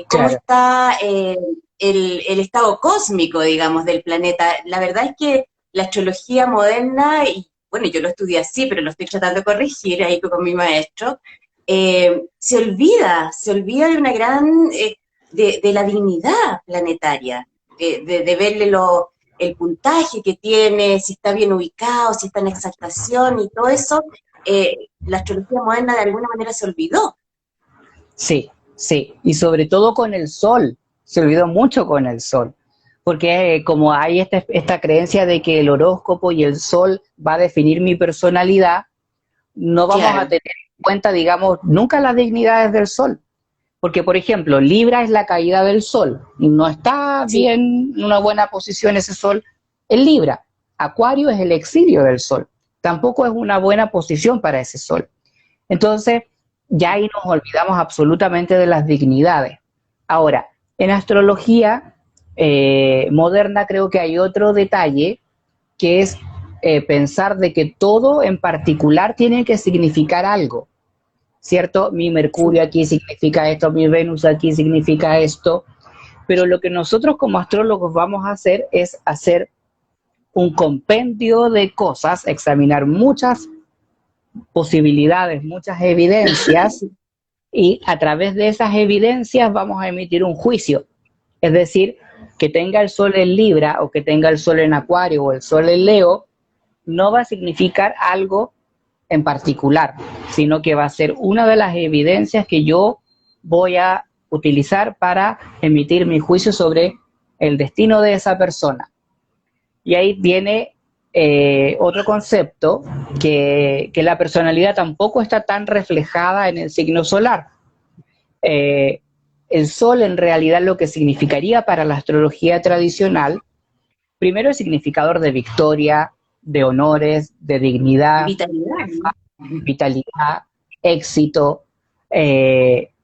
[SPEAKER 1] cómo
[SPEAKER 2] Claro,
[SPEAKER 1] está el estado cósmico, digamos, del planeta. La verdad es que la astrología moderna, y bueno, yo lo estudié así, pero lo estoy tratando de corregir ahí con mi maestro, se olvida de una gran, de la dignidad planetaria, de verle el puntaje que tiene, si está bien ubicado, si está en exaltación y todo eso, la astrología moderna de alguna manera se olvidó.
[SPEAKER 2] sí, sí. Y sobre todo con el sol. Se olvidó mucho con el sol. Porque como hay esta creencia de que el horóscopo y el sol va a definir mi personalidad, no vamos a
[SPEAKER 1] Claro,
[SPEAKER 2] tener en cuenta, digamos, nunca las dignidades del sol. Porque, por ejemplo, Libra es la caída del sol. No está
[SPEAKER 1] sí,
[SPEAKER 2] bien en una buena posición ese sol en Libra. Acuario es el exilio del sol. Tampoco es una buena posición para ese sol. Entonces, ya ahí nos olvidamos absolutamente de las dignidades. Ahora, en astrología moderna creo que hay otro detalle que es pensar de que todo en particular tiene que significar algo. ¿Cierto? Mi
[SPEAKER 1] sí,
[SPEAKER 2] Mercurio aquí significa esto, mi Venus aquí significa esto, pero lo que nosotros como astrólogos vamos a hacer es hacer un compendio de cosas, examinar muchas posibilidades, muchas evidencias, y a través de esas evidencias vamos a emitir un juicio. Es decir, que tenga el sol en Libra o que tenga el sol en Acuario o el sol en Leo, no va a significar algo en particular, sino que va a ser una de las evidencias que yo voy a utilizar para emitir mi juicio sobre el destino de esa persona. Y ahí viene otro concepto, que la personalidad tampoco está tan reflejada en el signo solar. Eh, el sol en realidad lo que significaría para la astrología tradicional, primero es significador de victoria, de honores, de dignidad,
[SPEAKER 1] vitalidad, ¿no?
[SPEAKER 2] vitalidad, éxito,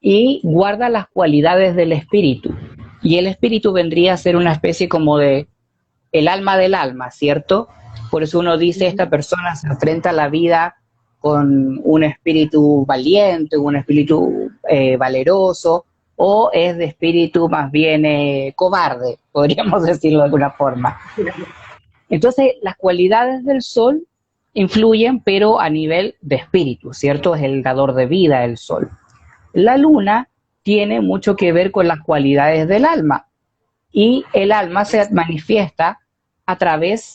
[SPEAKER 2] y guarda las cualidades del espíritu. Y el espíritu vendría a ser una especie como de el alma del alma, ¿cierto? Por eso uno dice, esta persona se enfrenta a la vida con un espíritu valiente, un espíritu valeroso, o es de espíritu más bien cobarde, podríamos decirlo de alguna forma. Entonces, las cualidades del sol influyen, pero a nivel de espíritu, ¿cierto? Es el dador de vida el sol. La luna tiene mucho que ver con las cualidades del alma, y el alma se manifiesta a través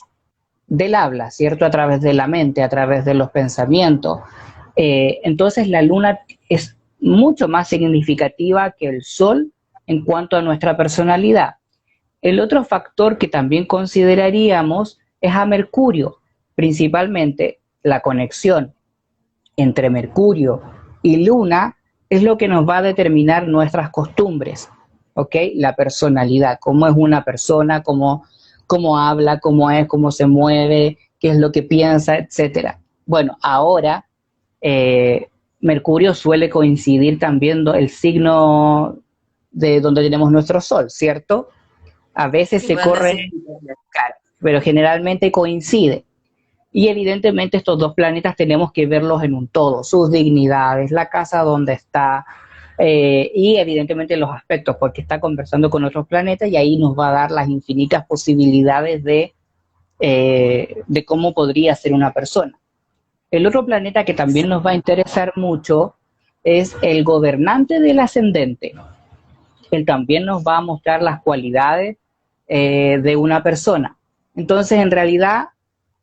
[SPEAKER 2] del habla, ¿cierto? A través de la mente, a través de los pensamientos. Entonces la luna es mucho más significativa que el sol en cuanto a nuestra personalidad. El otro factor que también consideraríamos es a Mercurio, principalmente la conexión entre Mercurio y Luna es lo que nos va a determinar nuestras costumbres, ¿ok? La personalidad, cómo es una persona, cómo habla, cómo es, cómo se mueve, qué es lo que piensa, etcétera. Bueno, ahora Mercurio suele coincidir también el signo de donde tenemos nuestro Sol, ¿cierto? A veces
[SPEAKER 1] Sí,
[SPEAKER 2] se
[SPEAKER 1] pues anda
[SPEAKER 2] corre,
[SPEAKER 1] cerquita, claro.
[SPEAKER 2] claro, pero generalmente coincide. Y evidentemente estos dos planetas tenemos que verlos en un todo, sus dignidades, la casa donde está, y evidentemente los aspectos, porque está conversando con otros planetas y ahí nos va a dar las infinitas posibilidades de cómo podría ser una persona. El otro planeta que también nos va a interesar mucho es el gobernante del ascendente. Él también nos va a mostrar las cualidades de una persona. Entonces, en realidad,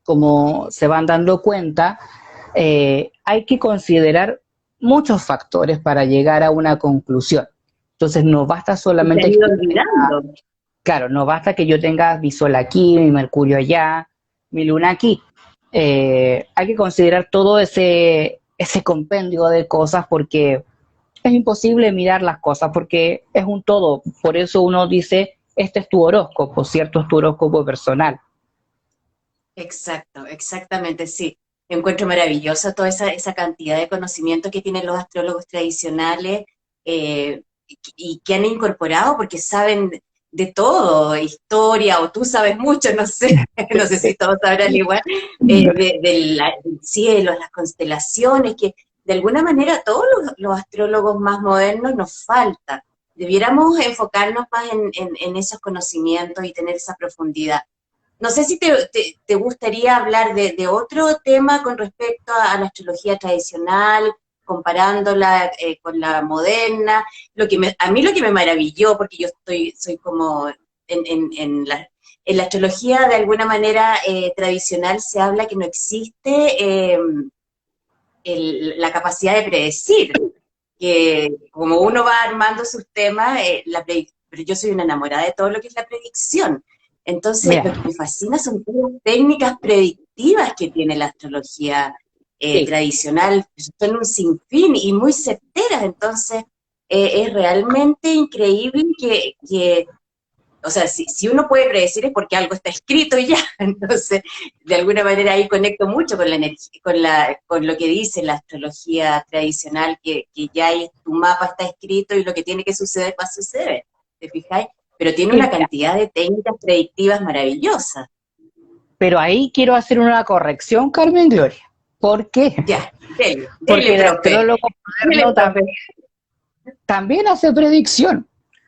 [SPEAKER 2] como se van dando cuenta, hay que considerar muchos factores para llegar a una conclusión. Entonces, no basta
[SPEAKER 1] Y se
[SPEAKER 2] solamente
[SPEAKER 1] han
[SPEAKER 2] que
[SPEAKER 1] ido
[SPEAKER 2] yo tenga,
[SPEAKER 1] olvidando.
[SPEAKER 2] claro, no basta que yo tenga mi sol aquí, mi Mercurio allá, mi luna aquí. Hay que considerar todo ese compendio de cosas porque es imposible mirar las cosas porque es un todo. Por eso uno dice, este es tu horóscopo, ¿cierto? Es tu horóscopo personal.
[SPEAKER 1] Exacto, exactamente, sí. Encuentro maravillosa toda esa cantidad de conocimiento que tienen los astrólogos tradicionales y que han incorporado porque saben de todo, historia, o tú sabes mucho, no sé, no sé si todos sabrán igual, del cielo, las constelaciones, que de alguna manera a todos los astrólogos más modernos nos falta. Debiéramos enfocarnos más en esos conocimientos y tener esa profundidad. No sé si te gustaría hablar de otro tema con respecto a la astrología tradicional, comparándola con la moderna. A mí lo que me maravilló, porque soy como en la astrología de alguna manera tradicional se habla que no existe la capacidad de predecir, que como uno va armando sus temas, pero yo soy una enamorada de todo lo que es la predicción. Entonces,
[SPEAKER 2] Mira,
[SPEAKER 1] lo que me fascina son todas las técnicas predictivas que tiene la astrología
[SPEAKER 2] sí,
[SPEAKER 1] tradicional, son un sinfín y muy certeras. Entonces, es realmente increíble que o sea, si uno puede predecir es porque algo está escrito y ya. Entonces, de alguna manera ahí conecto mucho con la energía, con lo que dice la astrología tradicional, que ya tu mapa está escrito y lo que tiene que suceder va a suceder. ¿Te fijáis? Pero tiene
[SPEAKER 2] y
[SPEAKER 1] una
[SPEAKER 2] mira,
[SPEAKER 1] cantidad de técnicas predictivas maravillosas.
[SPEAKER 2] pero ahí quiero hacer una corrección, Carmen Gloria. ¿Por qué?
[SPEAKER 1] Ya, dele,
[SPEAKER 2] Porque el
[SPEAKER 1] profe.
[SPEAKER 2] astrólogo
[SPEAKER 1] Dele,
[SPEAKER 2] moderno
[SPEAKER 1] profe.
[SPEAKER 2] también hace predicción,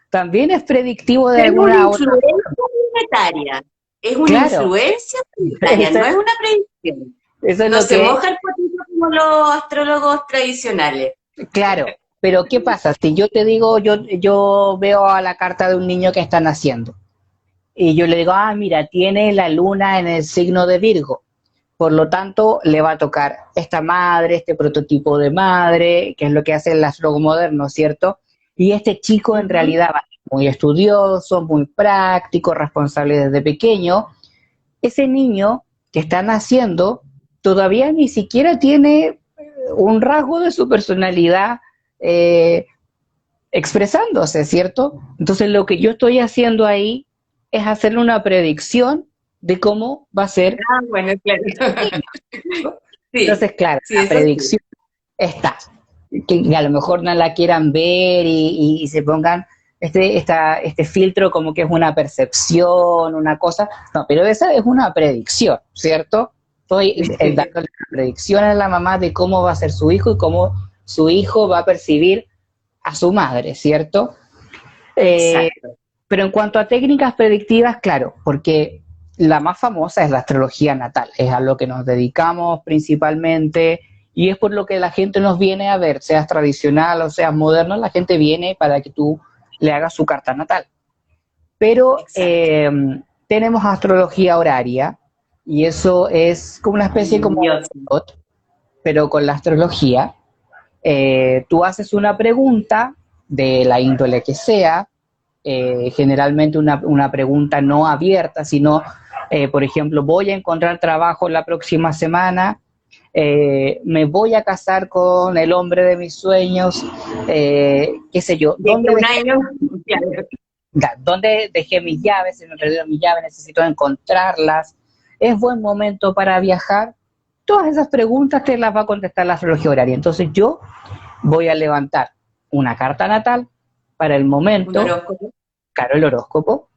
[SPEAKER 2] también es predictivo de
[SPEAKER 1] Pero es una
[SPEAKER 2] alguna otra.
[SPEAKER 1] influencia planetaria. Es una
[SPEAKER 2] Claro,
[SPEAKER 1] influencia planetaria,
[SPEAKER 2] eso,
[SPEAKER 1] no es una predicción.
[SPEAKER 2] eso es
[SPEAKER 1] No
[SPEAKER 2] lo
[SPEAKER 1] se
[SPEAKER 2] que,
[SPEAKER 1] moja el potito como los astrólogos tradicionales.
[SPEAKER 2] claro, pero ¿qué pasa? Si yo te digo, yo veo a la carta de un niño que está naciendo y yo le digo, ah, mira, tiene la luna en el signo de Virgo, por lo tanto le va a tocar esta madre, este prototipo de madre, que es lo que hace el astrólogo moderno, ¿cierto? Y este chico en
[SPEAKER 1] Ujú.
[SPEAKER 2] realidad va a ser muy estudioso, muy práctico, responsable desde pequeño. Ese niño que está naciendo todavía ni siquiera tiene un rasgo de su personalidad eh, expresándose, ¿cierto? Entonces lo que yo estoy haciendo ahí es hacerle una predicción de cómo va a ser
[SPEAKER 1] Ah, bueno, claro.
[SPEAKER 2] el niño, ¿cierto?
[SPEAKER 1] Sí,
[SPEAKER 2] Entonces, claro,
[SPEAKER 1] sí,
[SPEAKER 2] la
[SPEAKER 1] eso sí.
[SPEAKER 2] predicción está. Que a lo mejor no la quieran ver y se pongan este filtro como que es una percepción, una cosa. No, pero esa es una predicción, ¿cierto? Estoy dándole una predicción a la mamá de cómo va a ser su hijo y cómo su hijo va a percibir a su madre, ¿cierto? Eh,
[SPEAKER 1] Exacto.
[SPEAKER 2] pero en cuanto a técnicas predictivas, claro, porque la más famosa es la astrología natal, es a lo que nos dedicamos principalmente y es por lo que la gente nos viene a ver, seas tradicional o seas moderno, la gente viene para que tú le hagas su carta natal. Pero
[SPEAKER 1] Exacto.
[SPEAKER 2] tenemos astrología horaria y eso es como una especie como de
[SPEAKER 1] Maravilloso.
[SPEAKER 2] tarot, pero con la astrología. Tú haces una pregunta de la índole que sea, generalmente una pregunta no abierta, sino, por ejemplo, voy a encontrar trabajo la próxima semana, me voy a casar con el hombre de mis sueños, qué sé yo,
[SPEAKER 1] De que un año, claro.
[SPEAKER 2] ¿dónde dejé mis llaves? Se me perdieron mis llaves, necesito encontrarlas. ¿Es buen momento para viajar? Todas esas preguntas te las va a contestar la astrología horaria. Entonces yo voy a levantar una carta natal para el
[SPEAKER 1] Un
[SPEAKER 2] momento,
[SPEAKER 1] horóscopo.
[SPEAKER 2] claro, el horóscopo,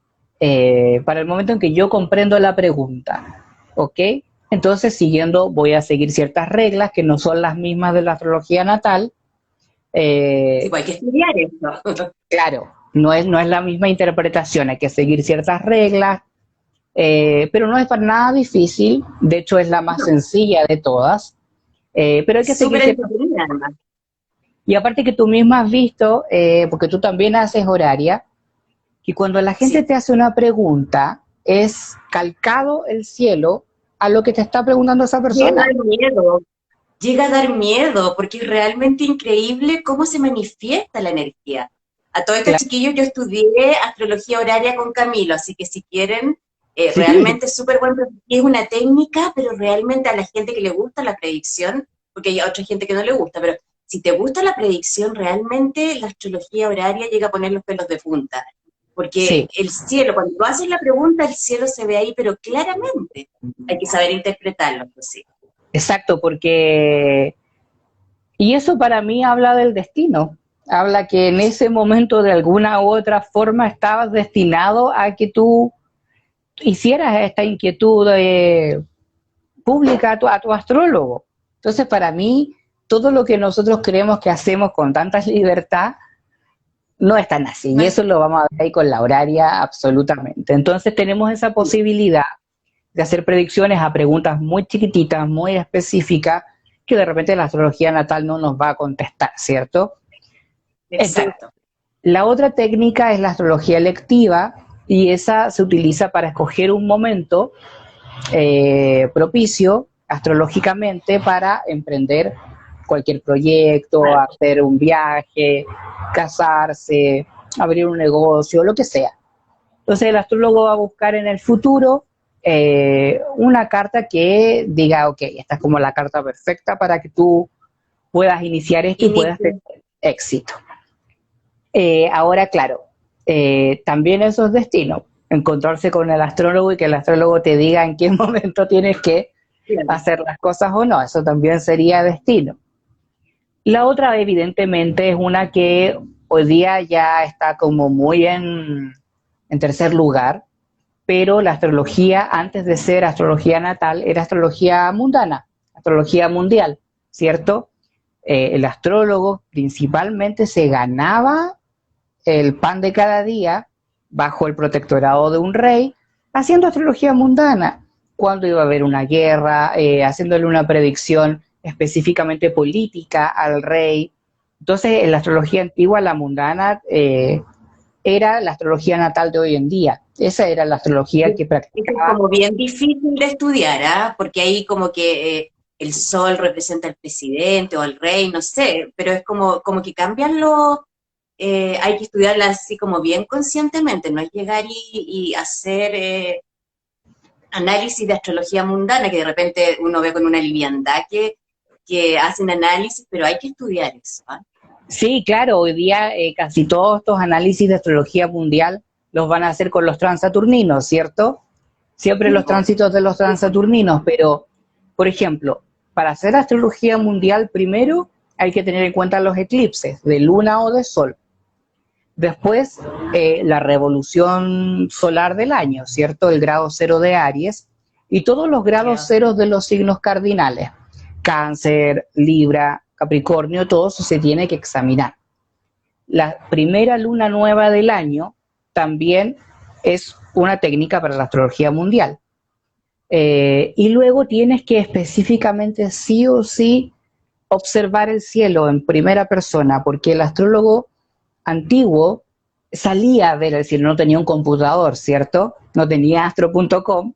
[SPEAKER 2] para el momento en que yo comprendo la pregunta, ¿ok? Entonces, voy a seguir ciertas reglas que no son las mismas de la astrología natal.
[SPEAKER 1] Sí,
[SPEAKER 2] Eh,
[SPEAKER 1] pues hay que estudiar esto.
[SPEAKER 2] claro, no es la misma interpretación, hay que seguir ciertas reglas, pero no es para nada difícil, de hecho es la más
[SPEAKER 1] No,
[SPEAKER 2] sencilla de todas, pero hay que
[SPEAKER 1] es
[SPEAKER 2] seguir
[SPEAKER 1] súper
[SPEAKER 2] ciertas.
[SPEAKER 1] entretenida además.
[SPEAKER 2] Y aparte que tú misma has visto, porque tú también haces horaria, que cuando la gente
[SPEAKER 1] Sí.
[SPEAKER 2] te hace una pregunta, es calcado el cielo a lo que te está preguntando esa
[SPEAKER 1] Llega a
[SPEAKER 2] persona.
[SPEAKER 1] dar miedo, llega a dar miedo, porque es realmente increíble cómo se manifiesta la energía. A todos estos
[SPEAKER 2] Claro.
[SPEAKER 1] chiquillos yo estudié astrología horaria con Camilo, así que si quieren,
[SPEAKER 2] Sí,
[SPEAKER 1] realmente es súper bueno, es una técnica, pero realmente a la gente que le gusta la predicción, porque hay otra gente que no le gusta, pero si te gusta la predicción, realmente la astrología horaria llega a poner los pelos de punta. Porque
[SPEAKER 2] Sí,
[SPEAKER 1] el cielo, cuando tú haces la pregunta, el cielo se ve ahí, pero claramente hay que saber interpretarlo, pues sí.
[SPEAKER 2] exacto, porque y eso para mí habla del destino, habla que en ese momento de alguna u otra forma estabas destinado a que tú hicieras esta inquietud pública a tu astrólogo. Entonces para mí todo lo que nosotros creemos que hacemos con tanta libertad no es tan así,
[SPEAKER 1] No
[SPEAKER 2] y
[SPEAKER 1] es-
[SPEAKER 2] eso lo vamos a ver ahí con la horaria absolutamente. Entonces tenemos esa posibilidad de hacer predicciones a preguntas muy chiquititas, muy específicas, que de repente la astrología natal no nos va a contestar, ¿cierto? Entonces,
[SPEAKER 1] Exacto.
[SPEAKER 2] la otra técnica es la astrología electiva, y esa se utiliza para escoger un momento propicio astrológicamente para emprender cualquier proyecto, hacer un viaje, casarse, abrir un negocio, lo que sea. Entonces el astrólogo va a buscar en el futuro una carta que diga, ok, esta es como la carta perfecta para que tú puedas iniciar esto y puedas tener
[SPEAKER 1] Inicio.
[SPEAKER 2] éxito. Ahora, claro, también eso es destino, encontrarse con el astrólogo y que el astrólogo te diga en qué momento tienes que
[SPEAKER 1] Claro.
[SPEAKER 2] hacer las cosas o no, eso también sería destino. La otra, evidentemente, es una que hoy día ya está como muy en tercer lugar, pero la astrología, antes de ser astrología natal, era astrología mundana, astrología mundial, ¿cierto? El astrólogo principalmente se ganaba el pan de cada día bajo el protectorado de un rey, haciendo astrología mundana, cuando iba a haber una guerra, haciéndole una predicción específicamente política al rey. Entonces, en la astrología antigua, la mundana era la astrología natal de hoy en día. Esa era la astrología que
[SPEAKER 1] Eso es
[SPEAKER 2] practicaba.
[SPEAKER 1] como bien difícil de estudiar, ¿ah? Porque ahí como que el sol representa al presidente o al rey, no sé, pero es como que cambian los, hay que estudiarla así como bien conscientemente, no es llegar y hacer análisis de astrología mundana, que de repente uno ve con una liviandad que hacen análisis, pero hay que estudiar eso, ¿ah?
[SPEAKER 2] Sí, claro, hoy día casi todos estos análisis de astrología mundial los van a hacer con los transaturninos, ¿cierto? Siempre
[SPEAKER 1] Sí,
[SPEAKER 2] los tránsitos de los transaturninos, pero, por ejemplo, para hacer astrología mundial primero hay que tener en cuenta los eclipses de luna o de sol. Después, la revolución solar del año, ¿cierto? El grado cero de Aries y todos los grados
[SPEAKER 1] yeah.
[SPEAKER 2] ceros de los signos cardinales. Cáncer, Libra, Capricornio, todo eso se tiene que examinar. La primera luna nueva del año también es una técnica para la astrología mundial. Y luego tienes que específicamente sí o sí observar el cielo en primera persona, porque el astrólogo antiguo salía a ver el cielo, no tenía un computador, ¿cierto? No tenía astro.com.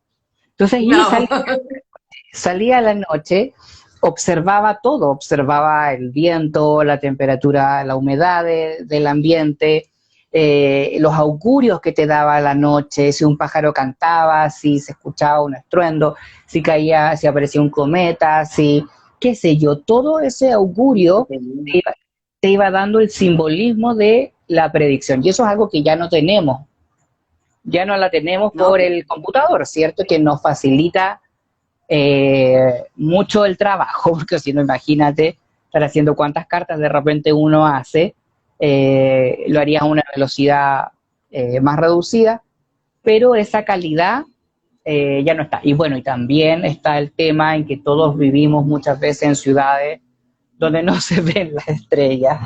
[SPEAKER 2] Entonces, y
[SPEAKER 1] No,
[SPEAKER 2] salía a la noche, observaba todo, observaba el viento, la temperatura, la humedad del ambiente, los augurios que te daba la noche, si un pájaro cantaba, si se escuchaba un estruendo, si caía, si aparecía un cometa, si, qué sé yo, todo ese augurio te iba dando el simbolismo de la predicción. Y eso es algo que ya no tenemos. Ya no la tenemos
[SPEAKER 1] no,
[SPEAKER 2] por el computador, ¿cierto? Que nos facilita mucho el trabajo, porque si no, imagínate estar haciendo cuántas cartas de repente uno hace, lo haría a una velocidad más reducida, pero esa calidad ya no está. Y bueno, y también está el tema en que todos vivimos muchas veces en ciudades donde no se ven las estrellas,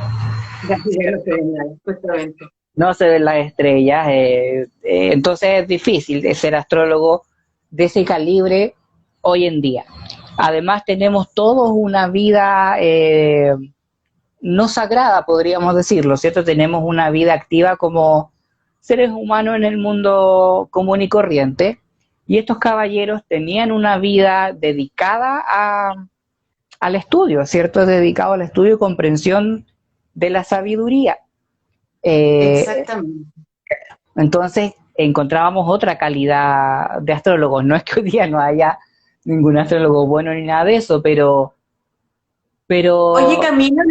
[SPEAKER 1] ya no se ve nada, justamente.
[SPEAKER 2] no se ven las estrellas, entonces es difícil de ser astrólogo de ese calibre hoy en día. Además tenemos todos una vida no sagrada, podríamos decirlo, ¿cierto? Tenemos una vida activa como seres humanos en el mundo común y corriente, y estos caballeros tenían una vida dedicada al estudio, ¿cierto? Dedicado al estudio y comprensión de la sabiduría. Eh,
[SPEAKER 1] Exactamente.
[SPEAKER 2] Entonces encontrábamos otra calidad de astrólogos. No es que hoy día no haya ningún astrólogo bueno ni nada de eso, pero
[SPEAKER 1] Oye,
[SPEAKER 2] Pero
[SPEAKER 1] Camilo,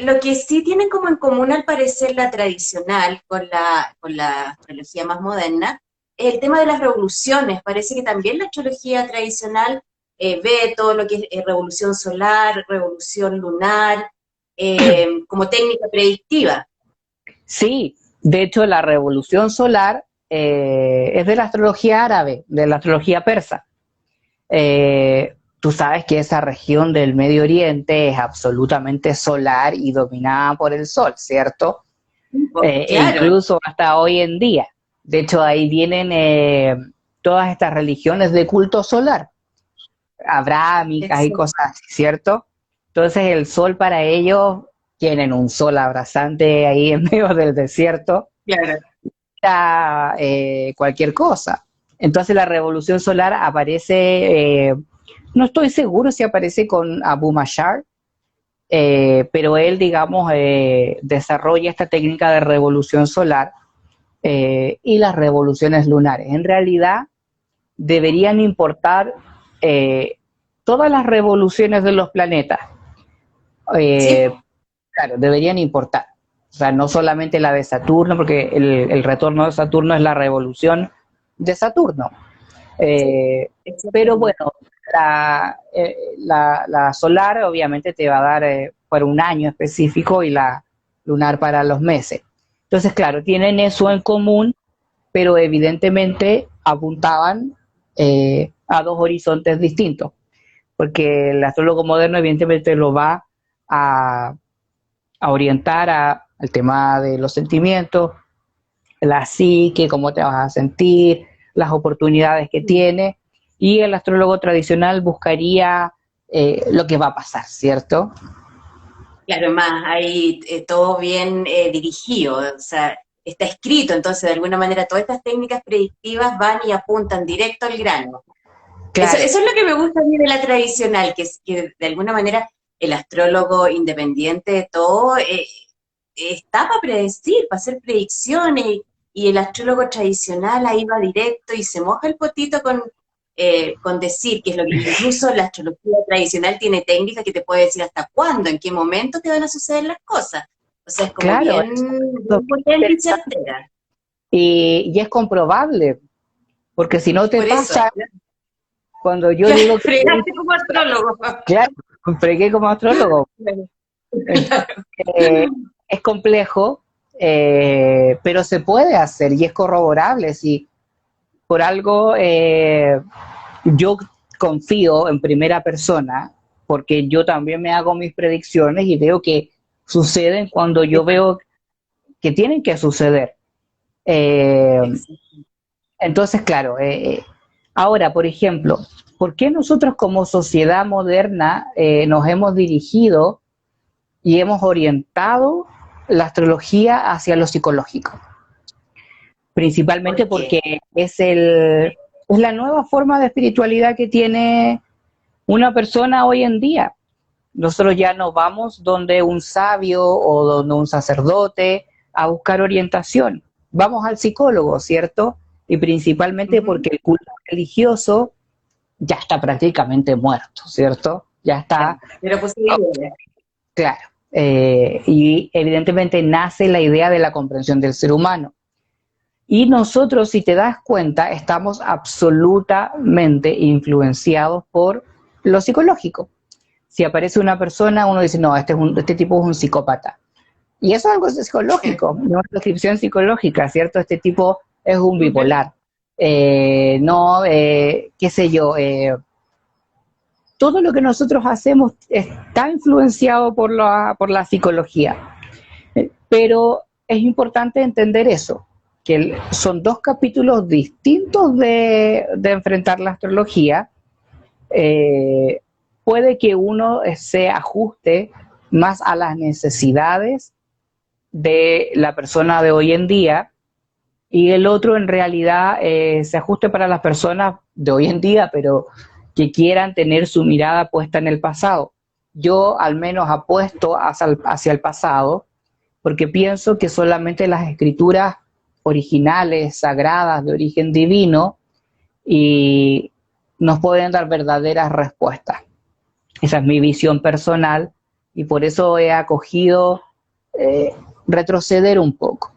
[SPEAKER 1] lo que sí tienen como en común al parecer la tradicional con la astrología más moderna es el tema de las revoluciones. Parece que también la astrología tradicional ve todo lo que es revolución solar, revolución lunar, como técnica predictiva.
[SPEAKER 2] sí, de hecho la revolución solar es de la astrología árabe, de la astrología persa. Tú sabes que esa región del Medio Oriente es absolutamente solar y dominada por el sol, ¿cierto?
[SPEAKER 1] Pues,
[SPEAKER 2] E
[SPEAKER 1] claro,
[SPEAKER 2] incluso hasta hoy en día. De hecho, ahí vienen todas estas religiones de culto solar, abrámicas y
[SPEAKER 1] exacto,
[SPEAKER 2] cosas así, ¿cierto? Entonces el sol para ellos, tienen un sol abrasante ahí en medio del desierto,
[SPEAKER 1] claro.
[SPEAKER 2] era cualquier cosa. Entonces la revolución solar aparece, no estoy seguro si aparece con Abu Mashar, pero él, digamos, desarrolla esta técnica de revolución solar y las revoluciones lunares. En realidad deberían importar eh, todas las revoluciones de los planetas.
[SPEAKER 1] Sí,
[SPEAKER 2] Eh, claro, deberían importar. O sea, no solamente la de Saturno, porque el retorno de Saturno es la revolución de Saturno. Pero
[SPEAKER 1] exactamente.
[SPEAKER 2] bueno, la solar obviamente te va a dar por un año específico y la lunar para los meses. Entonces, claro, tienen eso en común, pero evidentemente apuntaban a dos horizontes distintos, porque el astrólogo moderno evidentemente lo va a, a orientar al tema de los sentimientos, la psique, cómo te vas a sentir, las oportunidades que tiene, y el astrólogo tradicional buscaría lo que va a pasar, ¿cierto?
[SPEAKER 1] Claro, más ahí todo bien dirigido, o sea, está escrito, entonces de alguna manera todas estas técnicas predictivas van y apuntan directo al grano.
[SPEAKER 2] Claro,
[SPEAKER 1] Eso es lo que me gusta a mí de la tradicional, que es que de alguna manera el astrólogo independiente de todo está para predecir, para hacer predicciones, y el astrólogo tradicional ahí va directo y se moja el potito con decir que es lo que incluso la astrología tradicional tiene técnicas que te puede decir hasta cuándo, en qué momento te van a suceder las cosas. O sea, es como
[SPEAKER 2] claro, eso
[SPEAKER 1] bien
[SPEAKER 2] es
[SPEAKER 1] potente y
[SPEAKER 2] interesante.
[SPEAKER 1] certera.
[SPEAKER 2] Y es comprobable, porque si no te
[SPEAKER 1] Por eso,
[SPEAKER 2] pasa, cuando yo
[SPEAKER 1] claro,
[SPEAKER 2] digo que,
[SPEAKER 1] fregaste como astrólogo.
[SPEAKER 2] claro, fregué como astrólogo,
[SPEAKER 1] Claro.
[SPEAKER 2] eh, es complejo, pero se puede hacer y es corroborable. Si por algo yo confío en primera persona, porque yo también me hago mis predicciones y veo que suceden cuando yo veo que tienen que suceder. Eh,
[SPEAKER 1] Exacto.
[SPEAKER 2] entonces, claro, ahora, por ejemplo, ¿por qué nosotros como sociedad moderna nos hemos dirigido y hemos orientado la astrología hacia lo psicológico? Principalmente
[SPEAKER 1] ¿Por qué?
[SPEAKER 2] porque es la nueva forma de espiritualidad que tiene una persona hoy en día. Nosotros ya no vamos donde un sabio o donde un sacerdote a buscar orientación. Vamos al psicólogo, ¿cierto? Y principalmente
[SPEAKER 1] Ujú.
[SPEAKER 2] porque el culto religioso ya está prácticamente muerto, ¿cierto? Ya está,
[SPEAKER 1] Pero posibilidades.
[SPEAKER 2] claro. Y evidentemente nace la idea de la comprensión del ser humano. Y nosotros, si te das cuenta, estamos absolutamente influenciados por lo psicológico. Si aparece una persona, uno dice, no, este tipo es un psicópata. Y eso es algo psicológico, una descripción psicológica, ¿cierto? Este tipo es un bipolar. No, qué sé yo, todo lo que nosotros hacemos está influenciado por la psicología. Pero es importante entender eso, que son dos capítulos distintos de enfrentar la astrología. Eh, puede que uno se ajuste más a las necesidades de la persona de hoy en día y el otro en realidad se ajuste para las personas de hoy en día, pero que quieran tener su mirada puesta en el pasado. Yo al menos apuesto hacia el pasado porque pienso que solamente las escrituras originales, sagradas, de origen divino, y nos pueden dar verdaderas respuestas. Esa es mi visión personal y por eso he acogido retroceder un poco.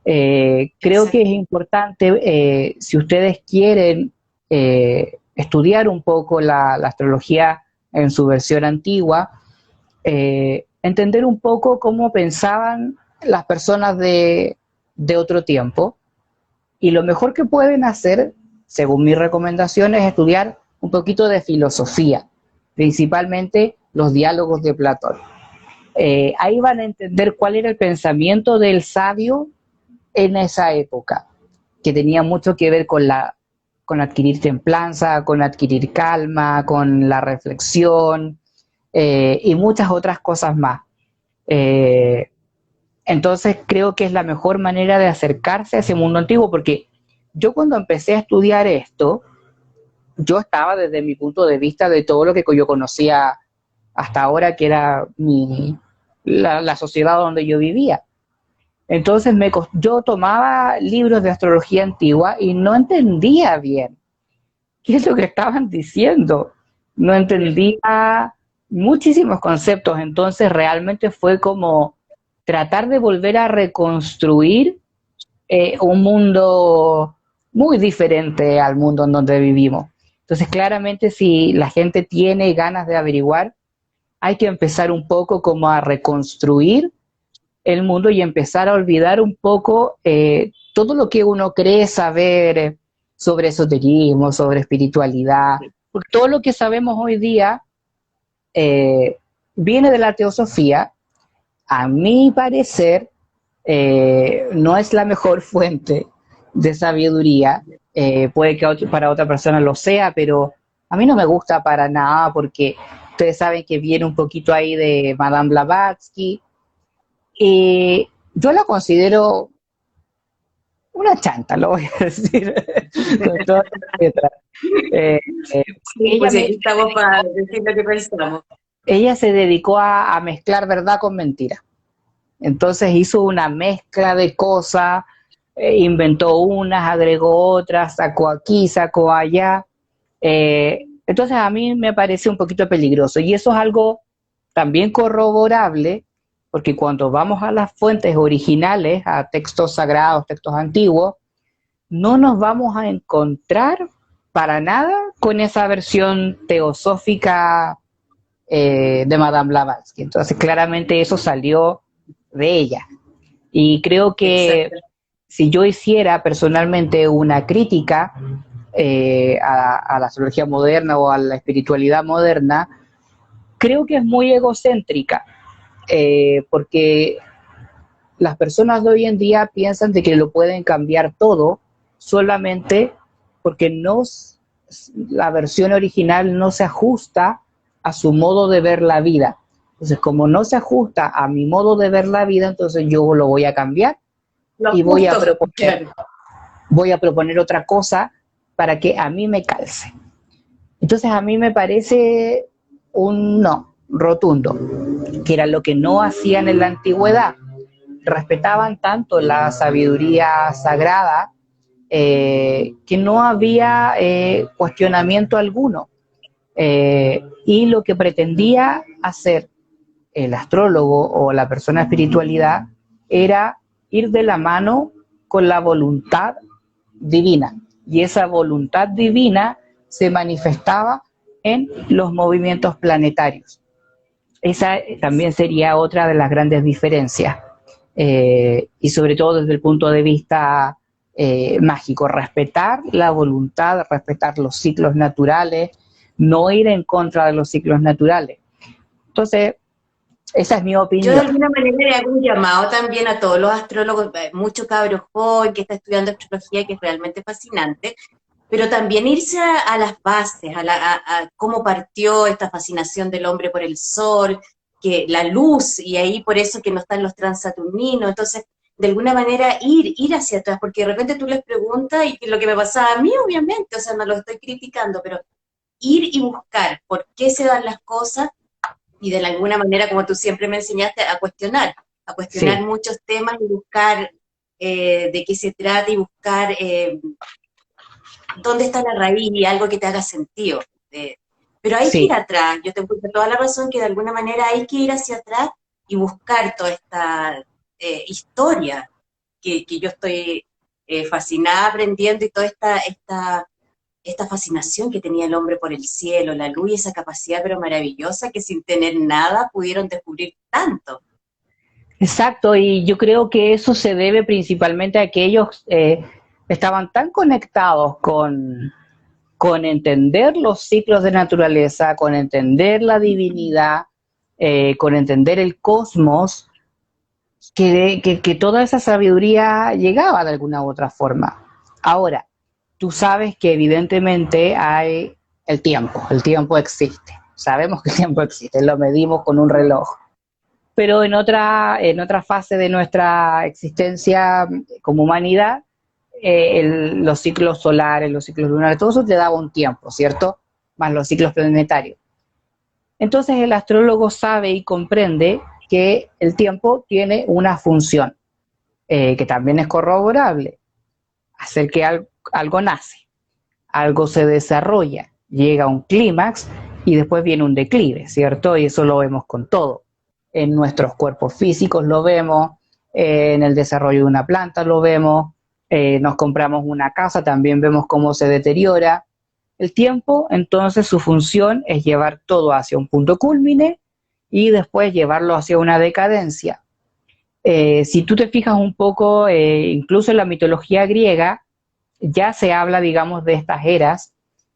[SPEAKER 2] Creo que es importante, si ustedes quieren estudiar un poco la astrología en su versión antigua, entender un poco cómo pensaban las personas de otro tiempo, y lo mejor que pueden hacer, según mi recomendación, es estudiar un poquito de filosofía, principalmente los diálogos de Platón. Ahí van a entender cuál era el pensamiento del sabio en esa época, que tenía mucho que ver con adquirir templanza, con adquirir calma, con la reflexión y muchas otras cosas más. Eh, entonces creo que es la mejor manera de acercarse a ese mundo antiguo, porque yo cuando empecé a estudiar esto, yo estaba desde mi punto de vista de todo lo que yo conocía hasta ahora, que era la sociedad donde yo vivía. Entonces yo tomaba libros de astrología antigua y no entendía bien qué es lo que estaban diciendo. No entendía muchísimos conceptos, entonces realmente fue como tratar de volver a reconstruir un mundo muy diferente al mundo en donde vivimos. Entonces, claramente, si la gente tiene ganas de averiguar, hay que empezar un poco como a reconstruir el mundo y empezar a olvidar un poco todo lo que uno cree saber sobre esoterismo, sobre espiritualidad, porque todo lo que sabemos hoy día viene de la teosofía. A mi parecer, no es la mejor fuente de sabiduría. Puede que para otra persona lo sea, pero a mí no me gusta para nada, porque ustedes saben que viene un poquito ahí de Madame Blavatsky. Yo la considero una chanta, lo voy a decir con todas las letras. Eh, eh,
[SPEAKER 1] Sí,
[SPEAKER 2] ella,
[SPEAKER 1] pues aquí estamos para decir lo que pensamos.
[SPEAKER 2] ella se dedicó a mezclar verdad con mentira. Entonces hizo una mezcla de cosas, inventó unas, agregó otras, sacó aquí, sacó allá. Entonces a mí me parece un poquito peligroso, y eso es algo también corroborable, porque cuando vamos a las fuentes originales, a textos sagrados, textos antiguos, no nos vamos a encontrar para nada con esa versión teosófica de Madame Blavatsky. Entonces claramente eso salió de ella. Y creo que
[SPEAKER 1] Exacto.
[SPEAKER 2] si yo hiciera personalmente una crítica a la astrología moderna o a la espiritualidad moderna, creo que es muy egocéntrica, porque las personas de hoy en día piensan de que lo pueden cambiar todo solamente porque la versión original no se ajusta a su modo de ver la vida. Entonces, como no se ajusta a mi modo de ver la vida, entonces yo lo voy a cambiar
[SPEAKER 1] Lo
[SPEAKER 2] y
[SPEAKER 1] justo, claro.
[SPEAKER 2] voy a proponer otra cosa para que a mí me calce. Entonces a mí me parece un no rotundo, que era lo que no hacían en la antigüedad. Respetaban tanto la sabiduría sagrada que no había cuestionamiento alguno. Y lo que pretendía hacer el astrólogo o la persona de espiritualidad era ir de la mano con la voluntad divina. Y esa voluntad divina se manifestaba en los movimientos planetarios. Esa también sería otra de las grandes diferencias. Y sobre todo desde el punto de vista mágico, respetar la voluntad, respetar los ciclos naturales, no ir en contra de los ciclos naturales. Entonces, esa es mi
[SPEAKER 1] Yo de
[SPEAKER 2] opinión.
[SPEAKER 1] alguna manera le hago un llamado también a todos los astrólogos, mucho cabros joven que está estudiando astrología, que es realmente fascinante, pero también irse a las bases, a cómo partió esta fascinación del hombre por el sol, que la luz, y ahí por eso que no están los transaturninos. Entonces, de alguna manera ir hacia atrás, porque de repente tú les preguntas, y lo que me pasaba a mí, obviamente, o sea, no lo estoy criticando, pero ir y buscar por qué se dan las cosas, y de alguna manera, como tú siempre me enseñaste, a cuestionar
[SPEAKER 2] Sí,
[SPEAKER 1] muchos temas y buscar de qué se trata, y buscar dónde está la raíz y algo que te haga sentido. Pero hay que ir
[SPEAKER 2] Sí,
[SPEAKER 1] atrás, yo te encuentro toda la razón que de alguna manera hay que ir hacia atrás y buscar toda esta historia que yo estoy fascinada aprendiendo y toda esta fascinación que tenía el hombre por el cielo, la luz y esa capacidad pero maravillosa que sin tener nada pudieron descubrir tanto.
[SPEAKER 2] exacto, y yo creo que eso se debe principalmente a que ellos estaban tan conectados con entender los ciclos de naturaleza, con entender la divinidad, con entender el cosmos, que toda esa sabiduría llegaba de alguna u otra forma. Ahora, tú sabes que evidentemente hay el tiempo existe, sabemos que el tiempo existe, lo medimos con un reloj, pero en otra fase de nuestra existencia como humanidad, los ciclos solares, los ciclos lunares, todo eso te daba un tiempo, ¿cierto? Más los ciclos planetarios. Entonces el astrólogo sabe y comprende que el tiempo tiene una función, que también es corroborable, hacer que algo nace, algo se desarrolla, llega a un clímax y después viene un declive, ¿cierto? Y eso lo vemos con todo. En nuestros cuerpos físicos lo vemos, en el desarrollo de una planta lo vemos, nos compramos una casa, también vemos cómo se deteriora. El tiempo, entonces, su función es llevar todo hacia un punto cúlmine y después llevarlo hacia una decadencia. Si tú te fijas un poco, incluso en la mitología griega, ya se habla, digamos, de estas eras,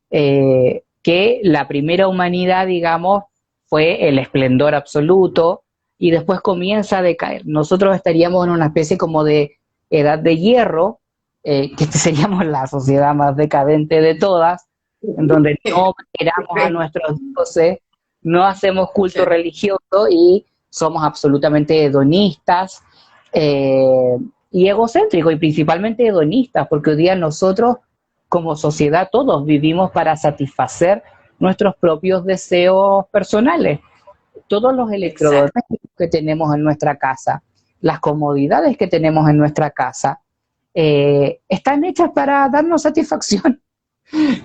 [SPEAKER 2] que la primera humanidad, digamos, fue el esplendor absoluto y después comienza a decaer. Nosotros estaríamos en una especie como de edad de hierro, que seríamos la sociedad más decadente de todas, en donde no veneramos a nuestros dioses, no hacemos culto religioso y somos absolutamente hedonistas y egocéntricos, y principalmente hedonistas, porque hoy día nosotros como sociedad todos vivimos para satisfacer nuestros propios deseos personales. Todos los
[SPEAKER 1] Exacto.
[SPEAKER 2] electrodomésticos que tenemos en nuestra casa, las comodidades que tenemos en nuestra casa, están hechas para darnos satisfacción.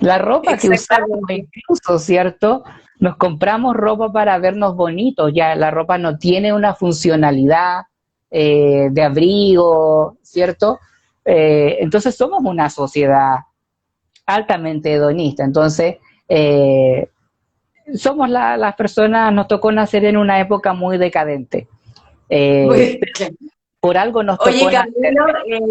[SPEAKER 2] La ropa que usamos
[SPEAKER 1] Exactamente.
[SPEAKER 2] incluso, ¿cierto? Nos compramos ropa para vernos bonitos, ya la ropa no tiene una funcionalidad de abrigo, ¿cierto? Entonces somos una sociedad altamente hedonista, entonces somos las personas, nos tocó nacer en una época muy decadente,
[SPEAKER 1] Muy bien.
[SPEAKER 2] por algo nos
[SPEAKER 1] Oye,
[SPEAKER 2] tocó nacer,
[SPEAKER 1] Camilo,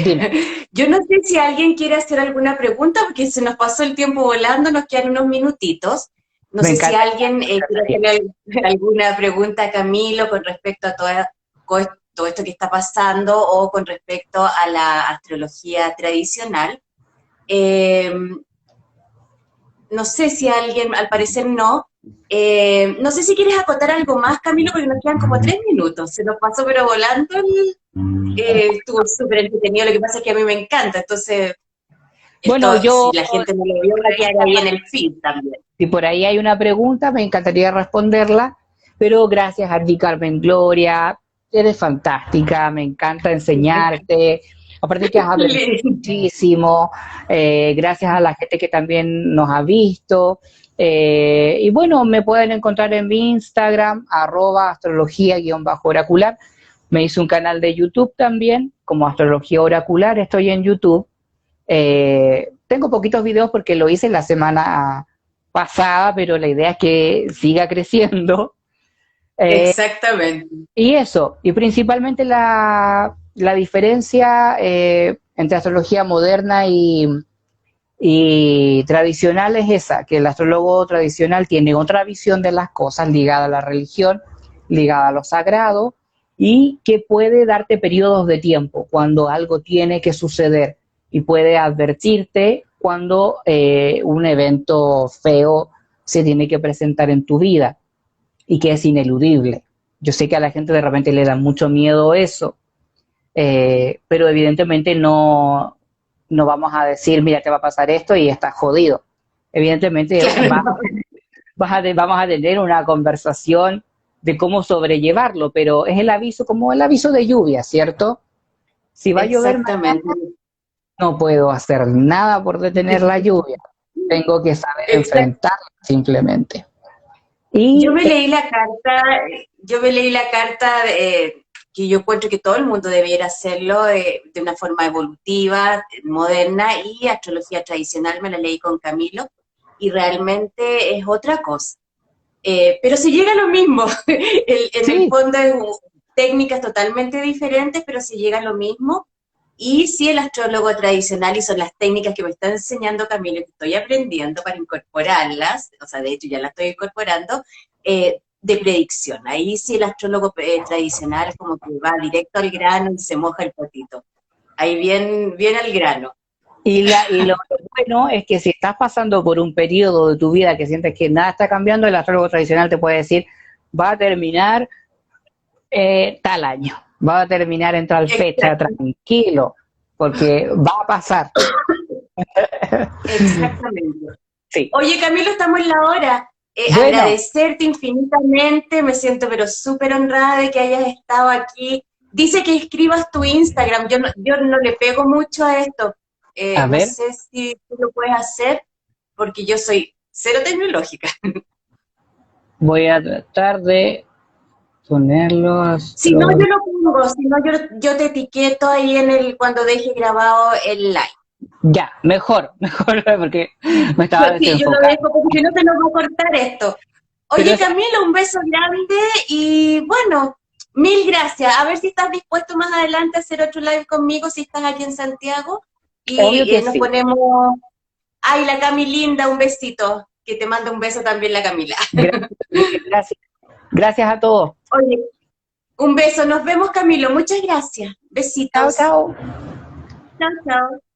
[SPEAKER 2] dime,
[SPEAKER 1] yo no sé si alguien quiere hacer alguna pregunta, porque se nos pasó el tiempo volando, nos quedan unos minutitos. No
[SPEAKER 2] me
[SPEAKER 1] sé si
[SPEAKER 2] encantaría,
[SPEAKER 1] alguien
[SPEAKER 2] me
[SPEAKER 1] quiere
[SPEAKER 2] encantaría.
[SPEAKER 1] hacerle alguna pregunta a Camilo con respecto a todo esto que está pasando o con respecto a la astrología tradicional. Eh, no sé si alguien, al parecer no. No sé si quieres acotar algo más, Camilo, porque nos quedan como 3 minutos. Se nos pasó pero volando. Estuvo súper entretenido. Lo que pasa es que a mí me encanta. Entonces,
[SPEAKER 2] Bueno,
[SPEAKER 1] esto,
[SPEAKER 2] yo
[SPEAKER 1] si la gente no lo vio, va a quedar ahí en el feed también.
[SPEAKER 2] si por ahí hay una pregunta, me encantaría responderla, pero gracias a ti, Carmen Gloria, eres fantástica, me encanta enseñarte, aparte que has aprendido muchísimo, gracias a la gente que también nos ha visto, y bueno, me pueden encontrar en mi Instagram, @astrología_oracular, me hice un canal de YouTube también, como Astrología Oracular, estoy en YouTube, tengo poquitos videos porque lo hice la semana pasada, pero la idea es que siga creciendo. Eh,
[SPEAKER 1] Exactamente.
[SPEAKER 2] y eso, y principalmente la diferencia entre astrología moderna y tradicional es esa, que el astrólogo tradicional tiene otra visión de las cosas ligada a la religión, ligada a lo sagrado, y que puede darte periodos de tiempo cuando algo tiene que suceder y puede advertirte cuando un evento feo se tiene que presentar en tu vida y que es ineludible. Yo sé que a la gente de repente le da mucho miedo eso, pero evidentemente no vamos a decir, mira, te va a pasar esto y estás jodido. Evidentemente
[SPEAKER 1] Claro.
[SPEAKER 2] vamos a tener una conversación de cómo sobrellevarlo, pero es el aviso, como el aviso de lluvia, ¿cierto? Si va a llover mañana,
[SPEAKER 1] Exactamente.
[SPEAKER 2] no puedo hacer nada por detener la lluvia. tengo que saber
[SPEAKER 1] Exacto.
[SPEAKER 2] enfrentarla simplemente. Y
[SPEAKER 1] Yo me leí la carta que yo encuentro que todo el mundo debiera hacerlo de una forma evolutiva, moderna, y astrología tradicional me la leí con Camilo, y realmente es otra cosa. Pero se llega a lo mismo. En el
[SPEAKER 2] sí,
[SPEAKER 1] fondo es técnicas totalmente diferentes, pero se llega a lo mismo. Y sí, el astrólogo tradicional, y son las técnicas que me está enseñando Camilo, que estoy aprendiendo para incorporarlas, o sea, de hecho ya las estoy incorporando, de predicción. Ahí sí el astrólogo tradicional como que va directo al grano y se moja el potito. Ahí bien, bien al grano.
[SPEAKER 2] y lo bueno es que si estás pasando por un periodo de tu vida que sientes que nada está cambiando, el astrólogo tradicional te puede decir, va a terminar tal año, va a terminar en tal fecha,
[SPEAKER 1] Exacto.
[SPEAKER 2] tranquilo, porque va a pasar.
[SPEAKER 1] Exactamente.
[SPEAKER 2] Sí.
[SPEAKER 1] Oye, Camilo, estamos en la hora.
[SPEAKER 2] Bueno,
[SPEAKER 1] Agradecerte infinitamente, me siento pero súper honrada de que hayas estado aquí. Dice que escribas tu Instagram, yo no le pego mucho a esto.
[SPEAKER 2] a
[SPEAKER 1] No
[SPEAKER 2] ver,
[SPEAKER 1] sé si tú lo puedes hacer, porque yo soy cero tecnológica.
[SPEAKER 2] voy a tratar de ponerlo
[SPEAKER 1] Si no,
[SPEAKER 2] astro...
[SPEAKER 1] yo lo pongo, si no, yo te etiqueto ahí cuando deje grabado el live.
[SPEAKER 2] Ya, mejor, mejor, porque me estaba
[SPEAKER 1] Sí, yo lo
[SPEAKER 2] desenfocando.
[SPEAKER 1] dejo porque si no te lo voy a cortar esto.
[SPEAKER 2] Pero
[SPEAKER 1] Oye, Camilo, un beso grande y bueno, mil gracias. A ver si estás dispuesto más adelante a hacer otro live conmigo si estás aquí en Santiago
[SPEAKER 2] obvio
[SPEAKER 1] y
[SPEAKER 2] que
[SPEAKER 1] nos
[SPEAKER 2] sí.
[SPEAKER 1] ponemos... Ay, la Cami linda, un besito. Que te manda un beso también la Camila.
[SPEAKER 2] Gracias, gracias, gracias a todos.
[SPEAKER 1] Oye, un beso. Nos vemos, Camilo. Muchas gracias.
[SPEAKER 2] Chao,
[SPEAKER 1] Besitos.
[SPEAKER 2] chao.
[SPEAKER 1] Chao, chao.